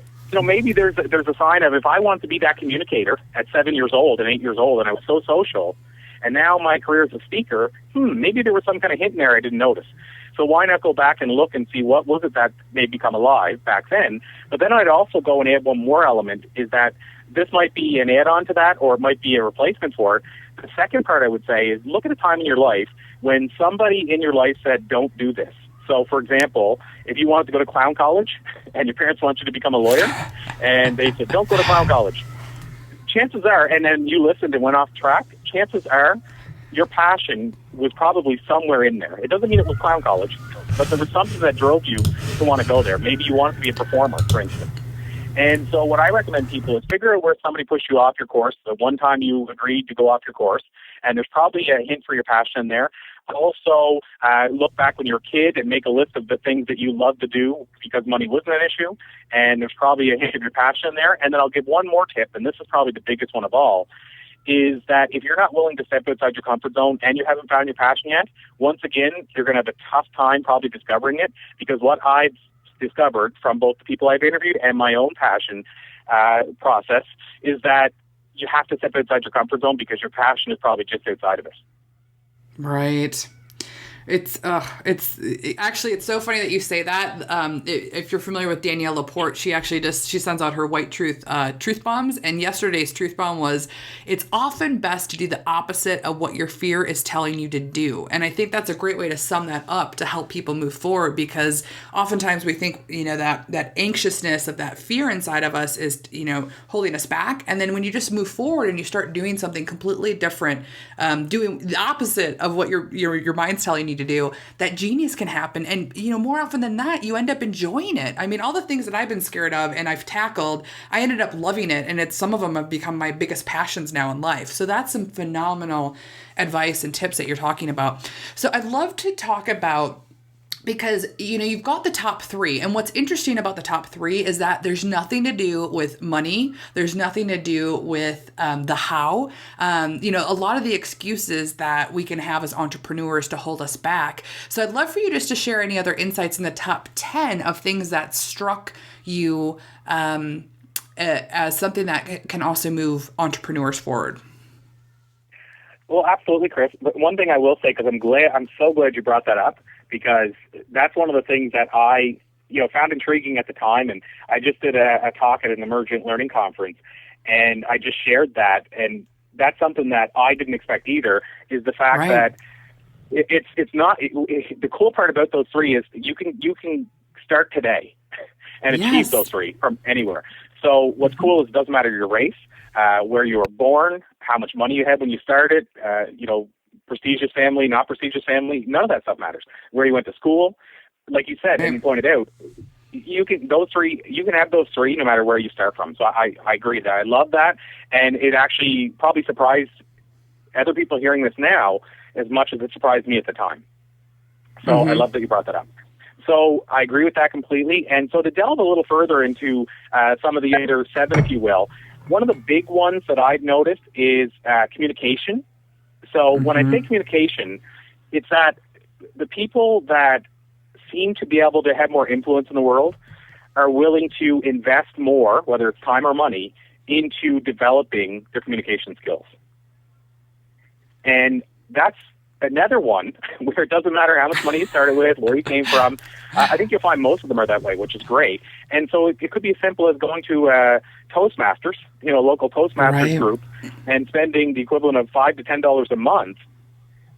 Speaker 2: maybe there's a sign of, if I want to be that communicator at 7 years old and 8 years old, and I was so social, and now my career as a speaker, maybe there was some kind of hint in there I didn't notice. So why not go back and look and see what was it that made me come alive back then? But then I'd also go and add one more element, is that this might be an add-on to that, or it might be a replacement for it. The second part I would say is, look at a time in your life when somebody in your life said, don't do this. So, for example, if you wanted to go to clown college and your parents want you to become a lawyer, and they said, don't go to clown college, chances are, and then you listened and went off track, chances are your passion was probably somewhere in there. It doesn't mean it was clown college, but there was something that drove you to want to go there. Maybe you wanted to be a performer, for instance. And so what I recommend people is figure out where somebody pushed you off your course, the one time you agreed to go off your course, and there's probably a hint for your passion there. Also, look back when you were a kid and make a list of the things that you love to do because money wasn't an issue, and there's probably a hint of your passion there. And then I'll give one more tip, and this is probably the biggest one of all, is that if you're not willing to step outside your comfort zone and you haven't found your passion yet, once again, you're going to have a tough time probably discovering it, because what I've discovered from both the people I've interviewed and my own passion process is that you have to step outside your comfort zone, because your passion is probably just outside of it.
Speaker 1: Right. It's actually, it's so funny that you say that. If you're familiar with Danielle Laporte, she sends out her white truth bombs. And yesterday's truth bomb was, it's often best to do the opposite of what your fear is telling you to do. And I think that's a great way to sum that up to help people move forward, because oftentimes we think, that anxiousness of that fear inside of us is, holding us back. And then when you just move forward and you start doing something completely different, doing the opposite of what your mind's telling you need to do, that genius can happen. And, more often than not, you end up enjoying it. I mean, all the things that I've been scared of and I've tackled, I ended up loving it. And some of them have become my biggest passions now in life. So that's some phenomenal advice and tips that you're talking about. So I'd love to talk about, because, you've got the top three. And what's interesting about the top three is that there's nothing to do with money. There's nothing to do with the how. A lot of the excuses that we can have as entrepreneurs to hold us back. So I'd love for you just to share any other insights in the top 10 of things that struck you as something that can also move entrepreneurs forward.
Speaker 2: Well, absolutely, Kris. But one thing I will say, because I'm so glad you brought that up, because that's one of the things that I, found intriguing at the time. And I just did a talk at an emergent learning conference, and I just shared that. And that's something that I didn't expect either, is the fact that it's not, the cool part about those three is you can start today and achieve those three from anywhere. So what's cool is it doesn't matter your race, where you were born, how much money you had when you started, prestigious family, not prestigious family, none of that stuff matters. Where you went to school, like you said, and you pointed out, you can have those three no matter where you start from. So I agree that. I love that. And it actually probably surprised other people hearing this now as much as it surprised me at the time. So I love that you brought that up. So I agree with that completely. And so to delve a little further into some of the other seven, if you will, one of the big ones that I've noticed is communication. So when I say communication, it's that the people that seem to be able to have more influence in the world are willing to invest more, whether it's time or money, into developing their communication skills. And that's another one where it doesn't matter how much money you started with, where you came from. I think you'll find most of them are that way, which is great. And so it could be as simple as going to Toastmasters, local Toastmasters group, and spending the equivalent of $5 to $10 a month.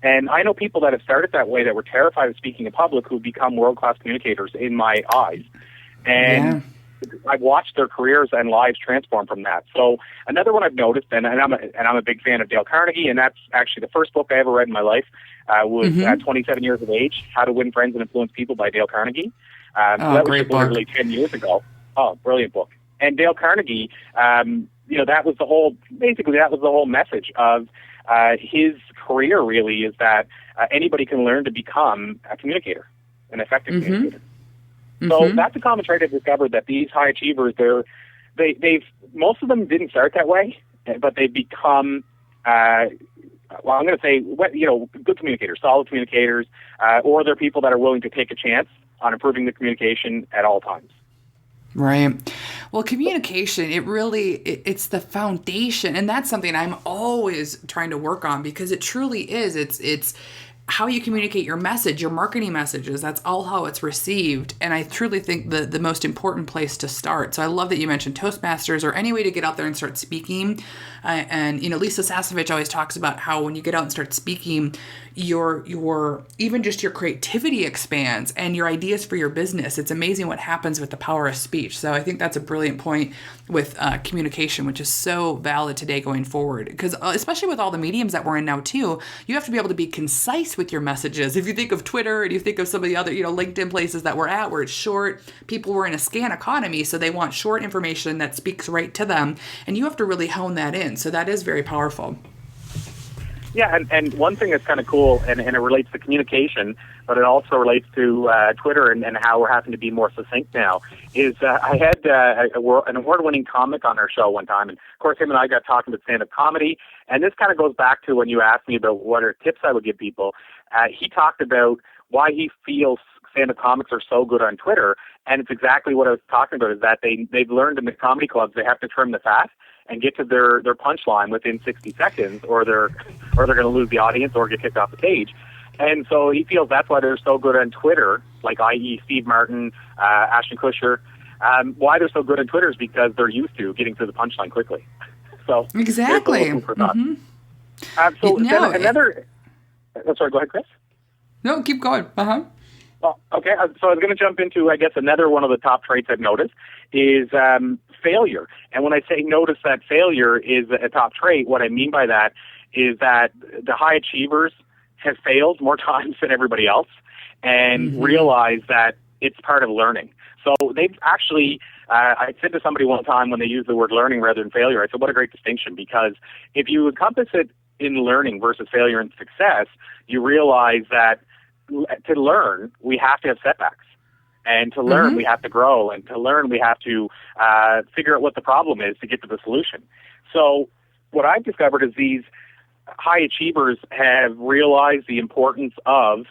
Speaker 2: And I know people that have started that way that were terrified of speaking in public who've become world-class communicators in my eyes. And I've watched their careers and lives transform from that. So another one I've noticed, and I'm a big fan of Dale Carnegie, and that's actually the first book I ever read in my life, was at 27 years of age, How to Win Friends and Influence People by Dale Carnegie. So that was literally 10 years ago. Oh, brilliant book. And Dale Carnegie, that was the whole message of his career, really, is that anybody can learn to become a communicator, an effective communicator. So that's a common trait I've discovered, that these high achievers, they've most of them didn't start that way, but they've become, I'm going to say, good communicators, solid communicators, or they're people that are willing to take a chance on improving the communication at all times.
Speaker 1: Right. Well, communication, it's the foundation. And that's something I'm always trying to work on, because it truly is. It's how you communicate your message, your marketing messages. That's all how it's received. And I truly think the most important place to start. So I love that you mentioned Toastmasters, or any way to get out there and start speaking. And Lisa Sasevich always talks about how when you get out and start speaking, your even just your creativity expands and your ideas for your business. It's amazing what happens with the power of speech. So I think that's a brilliant point with communication, which is so valid today going forward. Because especially with all the mediums that we're in now too, you have to be able to be concise with your messages. If you think of Twitter and you think of some of the other, LinkedIn places that we're at, where it's short, people were in a scan economy, so they want short information that speaks right to them. And you have to really hone that in. So that is very powerful.
Speaker 2: Yeah, and one thing that's kind of cool, and it relates to communication, but it also relates to Twitter and how we're having to be more succinct now, is I had an award-winning comic on our show one time, and of course him and I got talking about stand-up comedy, and this kind of goes back to when you asked me about what are tips I would give people. He talked about why he feels stand-up comics are so good on Twitter, and it's exactly what I was talking about, is that they've learned in the comedy clubs they have to trim the fat and get to their punchline within 60 seconds, or they're going to lose the audience or get kicked off the stage. And so he feels that's why they're so good on Twitter, like i.e. Steve Martin, Ashton Kutcher. Why they're so good on Twitter is because they're used to getting to the punchline quickly. So
Speaker 1: exactly.
Speaker 2: So another. Sorry, go ahead, Kris.
Speaker 1: No, keep going.
Speaker 2: Well, okay. So I was going to jump into, I guess, another one of the top traits I've noticed is failure. And when I say notice that failure is a top trait, what I mean by that is that the high achievers have failed more times than everybody else and realize that it's part of learning. So they've actually, I said to somebody one time when they used the word learning rather than failure, I said, what a great distinction, because if you encompass it in learning versus failure and success, you realize that to learn, we have to have setbacks. And to learn, we have to grow. And to learn, we have to figure out what the problem is to get to the solution. So what I've discovered is these high achievers have realized the importance of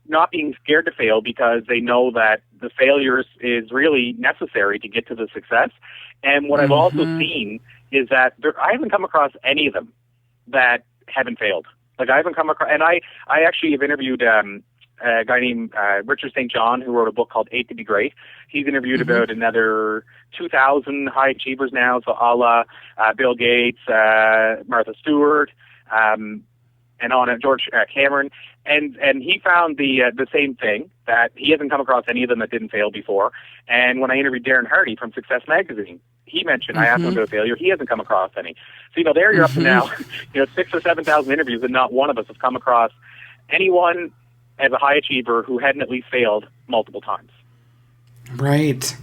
Speaker 2: not being scared to fail, because they know that the failures is really necessary to get to the success. And what I've also seen is that I haven't come across any of them that haven't failed. Like, I haven't come across, and I actually have interviewed a guy named Richard St. John, who wrote a book called 8 to Be Great. He's interviewed about another 2,000 high achievers now, so a la Bill Gates, Martha Stewart, and on George Cameron, and he found the same thing, that he hasn't come across any of them that didn't fail before. And when I interviewed Darren Hardy from Success Magazine, he mentioned, I asked him about failure, he hasn't come across any. So, there you're up to now, 6,000 or 7,000 interviews, and not one of us have come across anyone as a high achiever who hadn't at least failed multiple times.
Speaker 1: Right.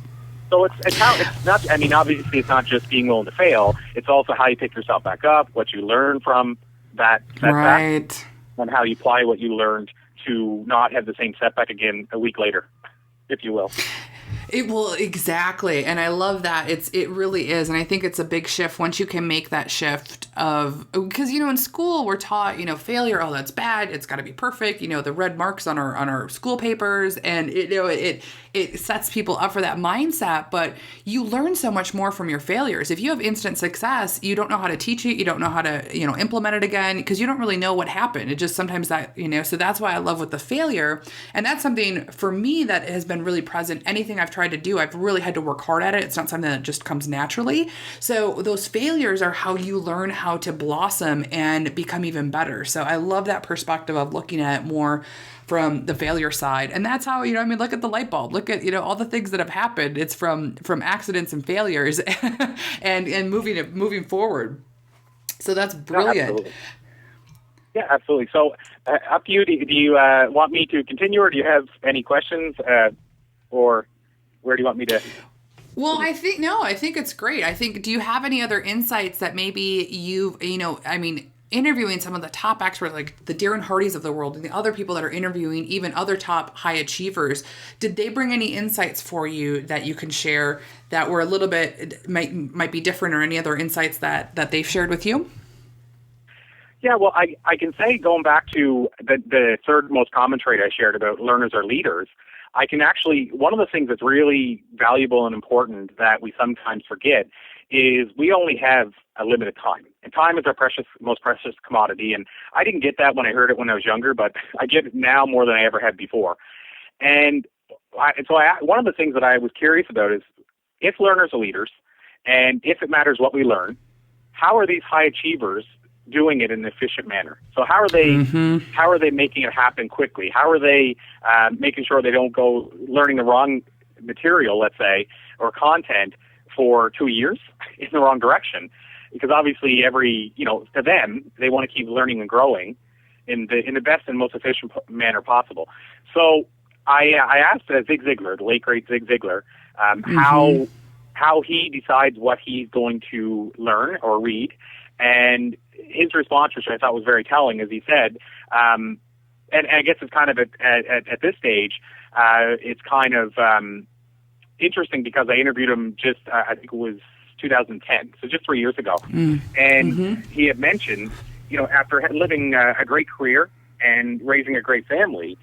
Speaker 2: So it's not, I mean, obviously it's not just being willing to fail, it's also how you pick yourself back up, what you learn from that setback, and how you apply what you learned to not have the same setback again a week later, if you will.
Speaker 1: It will, exactly. And I love that. It really is. And I think it's a big shift once you can make that shift of, because, in school we're taught, failure, oh, that's bad. It's got to be perfect. The red marks on our school papers, and it sets people up for that mindset. But you learn so much more from your failures. If you have instant success, you don't know how to teach it. You don't know how to, implement it again, because you don't really know what happened. It just sometimes that, so that's why I love with the failure. And that's something for me that has been really present. Anything I've tried to do, I've really had to work hard at it. It's not something that just comes naturally. So those failures are how you learn how to blossom and become even better. So I love that perspective of looking at it more from the failure side. And that's how, look at the light bulb, look at, all the things that have happened. It's from accidents and failures and moving forward. So that's brilliant.
Speaker 2: Absolutely. Yeah, absolutely. So up to you. Do you want me to continue, or do you have any questions, or where do you want me to?
Speaker 1: Well, I think it's great. Do you have any other insights that maybe interviewing some of the top experts, like the Darren Hardys of the world and the other people that are interviewing even other top high achievers, did they bring any insights for you that you can share that were a little bit, might be different, or any other insights that they've shared with you?
Speaker 2: Yeah, well, I can say, going back to the third most common trait I shared about learners are leaders, I can actually, one of the things that's really valuable and important that we sometimes forget is we only have a limited time. And time is our most precious commodity. And I didn't get that when I heard it when I was younger, but I get it now more than I ever had before. And so one of the things that I was curious about is, if learners are leaders, and if it matters what we learn, how are these high achievers doing it in an efficient manner? So how are they making it happen quickly? How are they making sure they don't go learning the wrong material, let's say, or content for 2 years in the wrong direction? Because obviously to them, they want to keep learning and growing in the best and most efficient manner possible. So I asked Zig Ziglar, the late great Zig Ziglar, how he decides what he's going to learn or read. And his response, which I thought was very telling, is he said, and I guess it's kind of at this stage, it's kind of interesting, because I interviewed him just, I think it was 2010, so just 3 years ago. And he had mentioned, after living a great career and raising a great family,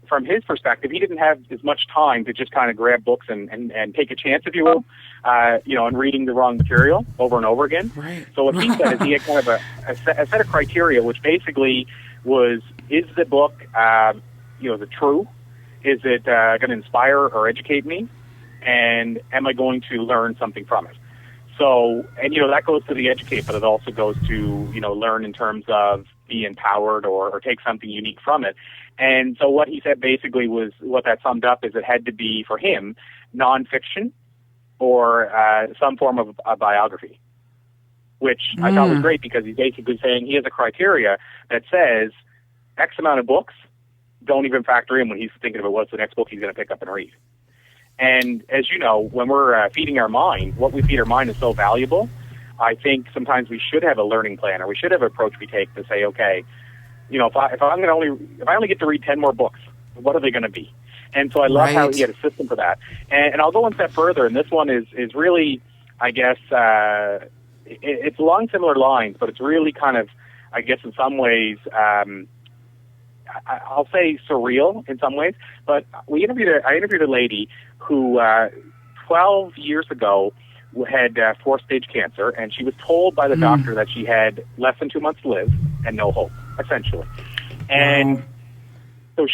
Speaker 2: from his perspective, he didn't have as much time to just kind of grab books and take a chance, if you will, and reading the wrong material over and over again.
Speaker 1: Right.
Speaker 2: So what he said is he had kind of a set of criteria, which basically was, is the book, is it true? Is it going to inspire or educate me? And am I going to learn something from it? So, and that goes to the educate, but it also goes to, learn in terms of be empowered or take something unique from it. And so what he said basically was, what that summed up is, it had to be, for him, nonfiction or some form of a biography, which I thought was great, because he's basically saying he has a criteria that says X amount of books don't even factor in when he's thinking about what's the next book he's going to pick up and read. And as you know, when we're feeding our mind, what we feed our mind is so valuable. I think sometimes we should have a learning plan, or we should have an approach we take to say, okay, you know, if I only get to read 10 more books, what are they going to be? And so I love how he had a system for that. And I'll go one step further, and this one is really, I guess, it's along similar lines, but it's really kind of, I guess, in some ways, I'll say surreal in some ways. But I interviewed a lady who 12 years ago had 4-stage cancer, and she was told by the doctor that she had less than 2 months to live and no hope, essentially. And so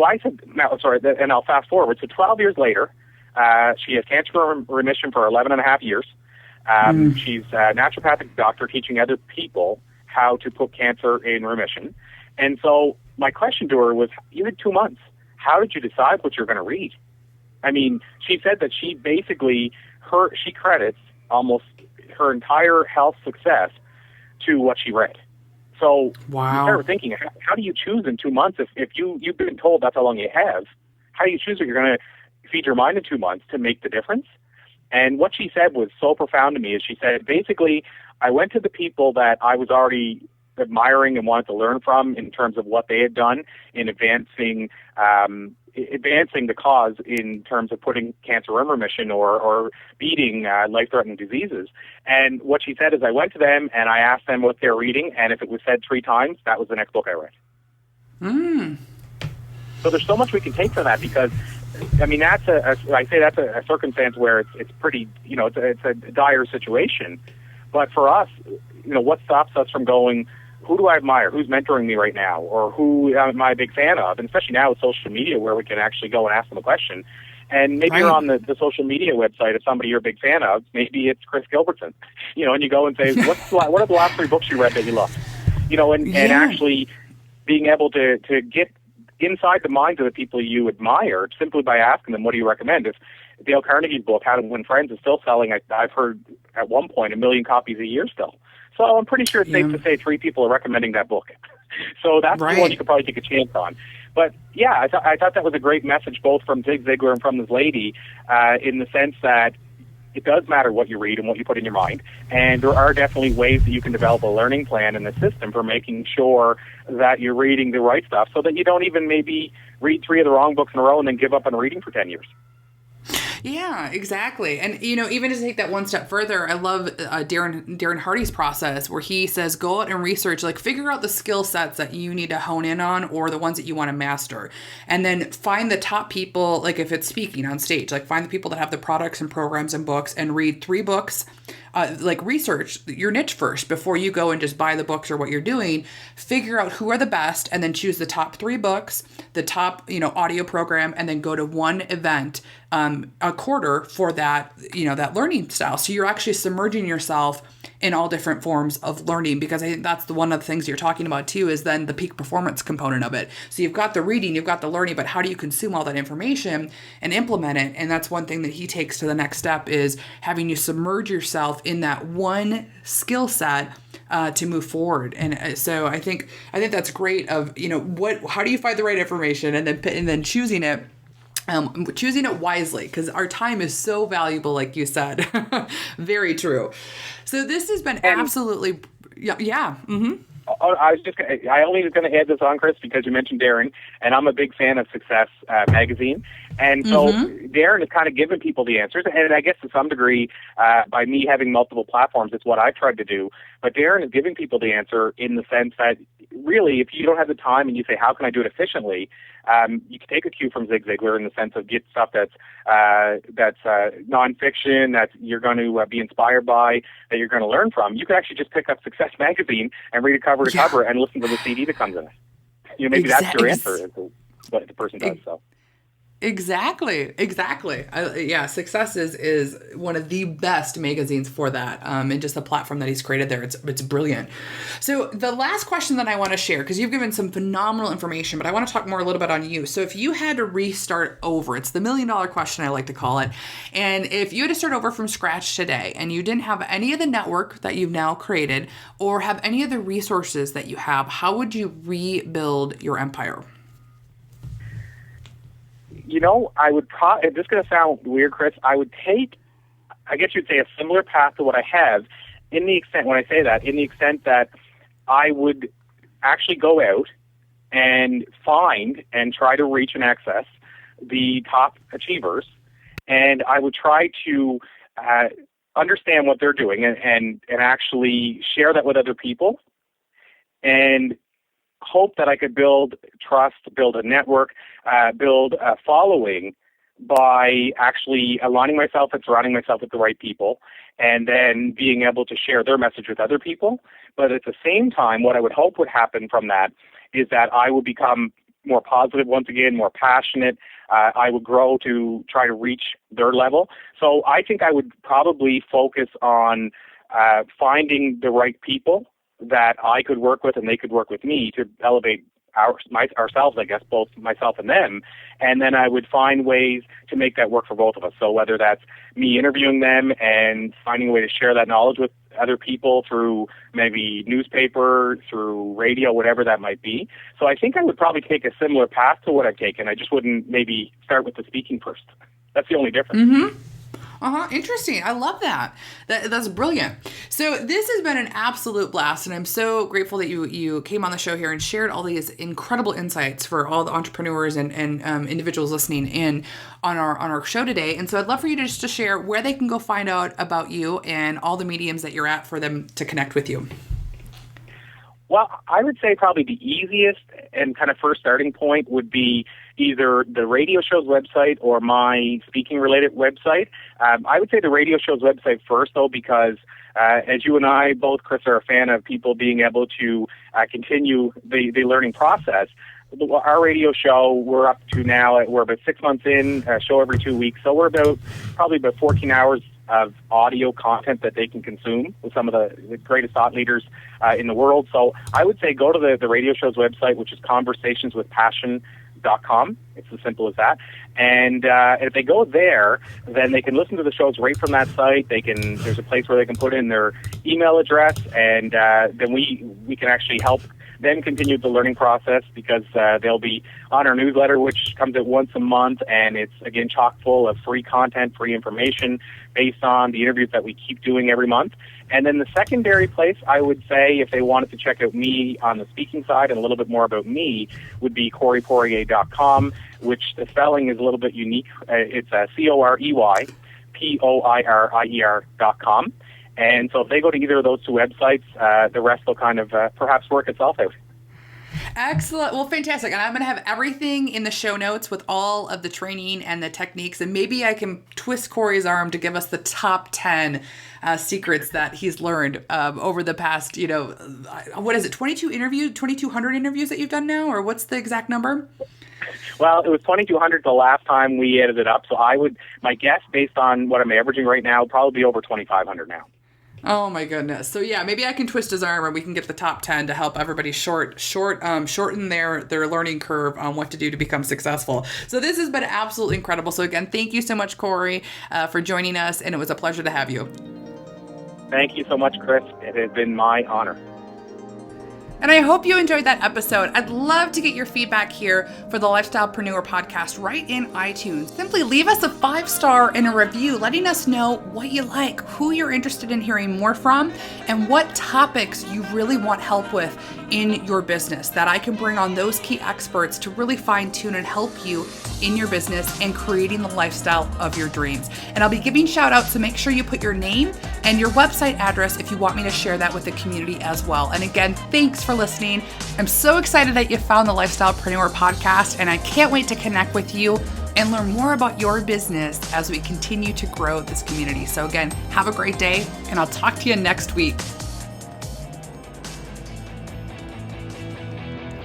Speaker 2: I said, and I'll fast forward. So 12 years later, she has cancer remission for 11 and a half years. She's a naturopathic doctor teaching other people how to put cancer in remission. And so my question to her was, you had 2 months. How did you decide what you're going to read? I mean, she said that she basically, she credits almost her entire health success to what she read. So you start thinking, how do you choose in 2 months if you've been told that's how long you have? How do you choose what you're going to feed your mind in 2 months to make the difference? And what she said was so profound to me is she said, basically, I went to the people that I was already admiring and wanted to learn from in terms of what they had done in advancing the cause in terms of putting cancer in remission or beating life-threatening diseases. And what she said is I went to them and I asked them what they're reading, and if it was said 3 times, that was the next book I read. So there's so much we can take from that, because I mean, that's a circumstance where it's pretty, you know, it's a dire situation. But for us, you know, what stops us from going, who do I admire? Who's mentoring me right now? Or who am I a big fan of? And especially now with social media, where we can actually go and ask them a question. And maybe you're on the social media website of somebody you're a big fan of. Maybe it's Kris Gilbertson, you know, and you go and say, what are the last 3 books you read that you loved? You know, and actually being able to get inside the minds of the people you admire simply by asking them, what do you recommend? If Dale Carnegie's book, How to Win Friends, is still selling, I've heard at one point, 1 million copies a year still. So I'm pretty sure it's safe to say 3 people are recommending that book. So that's the one you could probably take a chance on. But yeah, I thought that was a great message, both from Zig Ziglar and from this lady, in the sense that it does matter what you read and what you put in your mind. And there are definitely ways that you can develop a learning plan in the system for making sure that you're reading the right stuff, so that you don't even maybe read 3 of the wrong books in a row and then give up on reading for 10 years.
Speaker 1: Yeah, exactly. And, you know, even to take that one step further, I love Darren Hardy's process, where he says, go out and research, like figure out the skill sets that you need to hone in on, or the ones that you want to master. And then find the top people, like if it's speaking on stage, like find the people that have the products and programs and books, and read 3 books. Like research your niche first before you go and just buy the books or what you're doing. Figure out who are the best, and then choose the top 3 books, the top, you know, audio program, and then go to one event a quarter for that, you know, that learning style. So you're actually submerging yourself in all different forms of learning, because I think that's one of the things you're talking about too, is then the peak performance component of it. So you've got the reading, you've got the learning, but how do you consume all that information and implement it? And that's one thing that he takes to the next step, is having you submerge yourself in that one skill set to move forward. And so I think that's great of, you know, how do you find the right information, and then choosing it wisely, because our time is so valuable, like you said. Very true. So this has been absolutely, yeah. Mm-hmm.
Speaker 2: I only was going to add this on, Kris, because you mentioned Darren, and I'm a big fan of Success magazine. And so Darren is kind of giving people the answers, and I guess to some degree, by me having multiple platforms, it's what I've tried to do. But Darren is giving people the answer in the sense that, really, if you don't have the time and you say, how can I do it efficiently, you can take a cue from Zig Ziglar in the sense of get stuff that's nonfiction, that you're going to be inspired by, that you're going to learn from. You can actually just pick up Success magazine and read it cover to cover and listen to the CD that comes in it. You know, maybe that's your answer to what the person does. So.
Speaker 1: Exactly. Yeah, Success is one of the best magazines for that, and just the platform that he's created there. It's brilliant. So the last question that I want to share, because you've given some phenomenal information, but I want to talk more a little bit on you. So if you had to restart over, it's the $1 million question, I like to call it. And if you had to start over from scratch today, and you didn't have any of the network that you've now created, or have any of the resources that you have, how would you rebuild your empire?
Speaker 2: I would this is going to sound weird, Kris. I would take, I guess you'd say, a similar path to what I have, in the extent that I would actually go out and find and try to reach and access the top achievers, and I would try to understand what they're doing and actually share that with other people, and hope that I could build trust, build a network, build a following by actually aligning myself and surrounding myself with the right people, and then being able to share their message with other people. But at the same time, what I would hope would happen from that is that I would become more positive once again, more passionate. I would grow to try to reach their level. So I think I would probably focus on finding the right people that I could work with and they could work with me to elevate ourselves, I guess, both myself and them. And then I would find ways to make that work for both of us. So whether that's me interviewing them and finding a way to share that knowledge with other people through maybe newspaper, through radio, whatever that might be. So I think I would probably take a similar path to what I've taken. I just wouldn't maybe start with the speaking first. That's the only difference.
Speaker 1: Mm-hmm. Interesting. I love that. That's brilliant. So this has been an absolute blast, and I'm so grateful that you came on the show here and shared all these incredible insights for all the entrepreneurs and individuals listening in on our show today. And so I'd love for you to just to share where they can go find out about you and all the mediums that you're at for them to connect with you.
Speaker 2: Well, I would say probably the easiest and kind of first starting point would be either the radio show's website or my speaking-related website. I would say the radio show's website first, though, because as you and I both, Kris, are a fan of people being able to continue the learning process. Our radio show, we're up to now, we're about 6 months in, a show every 2 weeks, so we're probably about 14 hours of audio content that they can consume with some of the greatest thought leaders in the world. So I would say go to the radio show's website, which is conversationswithpassion.com. It's as simple as that. And if they go there, then they can listen to the shows right from that site. There's a place where they can put in their email address, and then we can actually help them continue the learning process, because they'll be on our newsletter, which comes out once a month, and it's, again, chock full of free content, free information based on the interviews that we keep doing every month. And then the secondary place, I would say, if they wanted to check out me on the speaking side and a little bit more about me, would be CoreyPoirier.com, which the spelling is a little bit unique. It's CoreyPoirier.com. And so if they go to either of those two websites, the rest will kind of perhaps work itself out.
Speaker 1: Excellent. Well, fantastic. And I'm going to have everything in the show notes with all of the training and the techniques. And maybe I can twist Corey's arm to give us the top 10 secrets that he's learned over the past, what is it, 2,200 interviews that you've done now? Or what's the exact number?
Speaker 2: Well, it was 2,200 the last time we added it up. So my guess, based on what I'm averaging right now, probably be over 2,500 now.
Speaker 1: Oh my goodness. So yeah, maybe I can twist his arm and we can get the top 10 to help everybody shorten their learning curve on what to do to become successful. So this has been absolutely incredible. So again, thank you so much, Corey, for joining us, and it was a pleasure to have you.
Speaker 2: Thank you so much, Kris. It has been my honor.
Speaker 1: And I hope you enjoyed that episode. I'd love to get your feedback here for the Lifestylepreneur podcast right in iTunes. Simply leave us a 5-star and a review letting us know what you like, who you're interested in hearing more from, and what topics you really want help with in your business, that I can bring on those key experts to really fine tune and help you in your business and creating the lifestyle of your dreams. And I'll be giving shout outs, so make sure you put your name and your website address if you want me to share that with the community as well. And again, thanks for listening. I'm so excited that you found the Lifestylepreneur podcast, and I can't wait to connect with you and learn more about your business as we continue to grow this community. So again, have a great day, and I'll talk to you next week.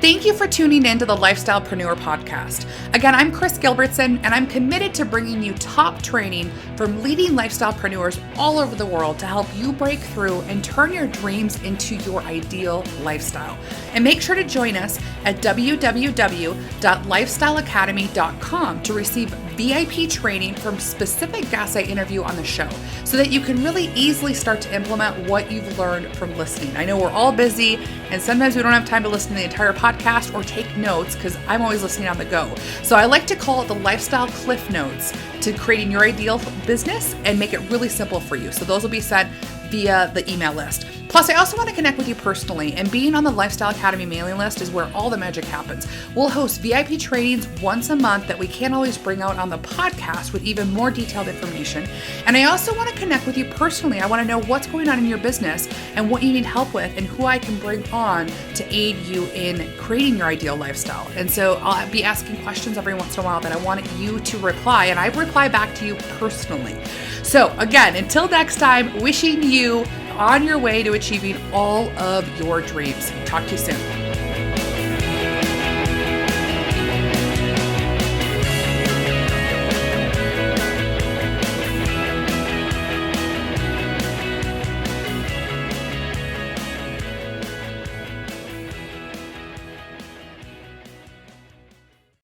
Speaker 1: Thank you for tuning in to the Lifestylepreneur Podcast. Again, I'm Kris Gilbertson, and I'm committed to bringing you top training from leading lifestylepreneurs all over the world to help you break through and turn your dreams into your ideal lifestyle. And make sure to join us at www.lifestyleacademy.com to receive VIP training from specific guests I interview on the show so that you can really easily start to implement what you've learned from listening. I know we're all busy and sometimes we don't have time to listen to the entire podcast or take notes because I'm always listening on the go. So I like to call it the Lifestyle Cliff Notes to creating your ideal business and make it really simple for you. So those will be sent via the email list. Plus, I also want to connect with you personally, and being on the Lifestyle Academy mailing list is where all the magic happens. We'll host VIP trainings once a month that we can't always bring out on the podcast with even more detailed information. And I also want to connect with you personally. I want to know what's going on in your business and what you need help with and who I can bring on to aid you in creating your ideal lifestyle. And so I'll be asking questions every once in a while that I want you to reply, and I reply back to you personally. So again, until next time, wishing you on your way to achieving all of your dreams. Talk to you soon.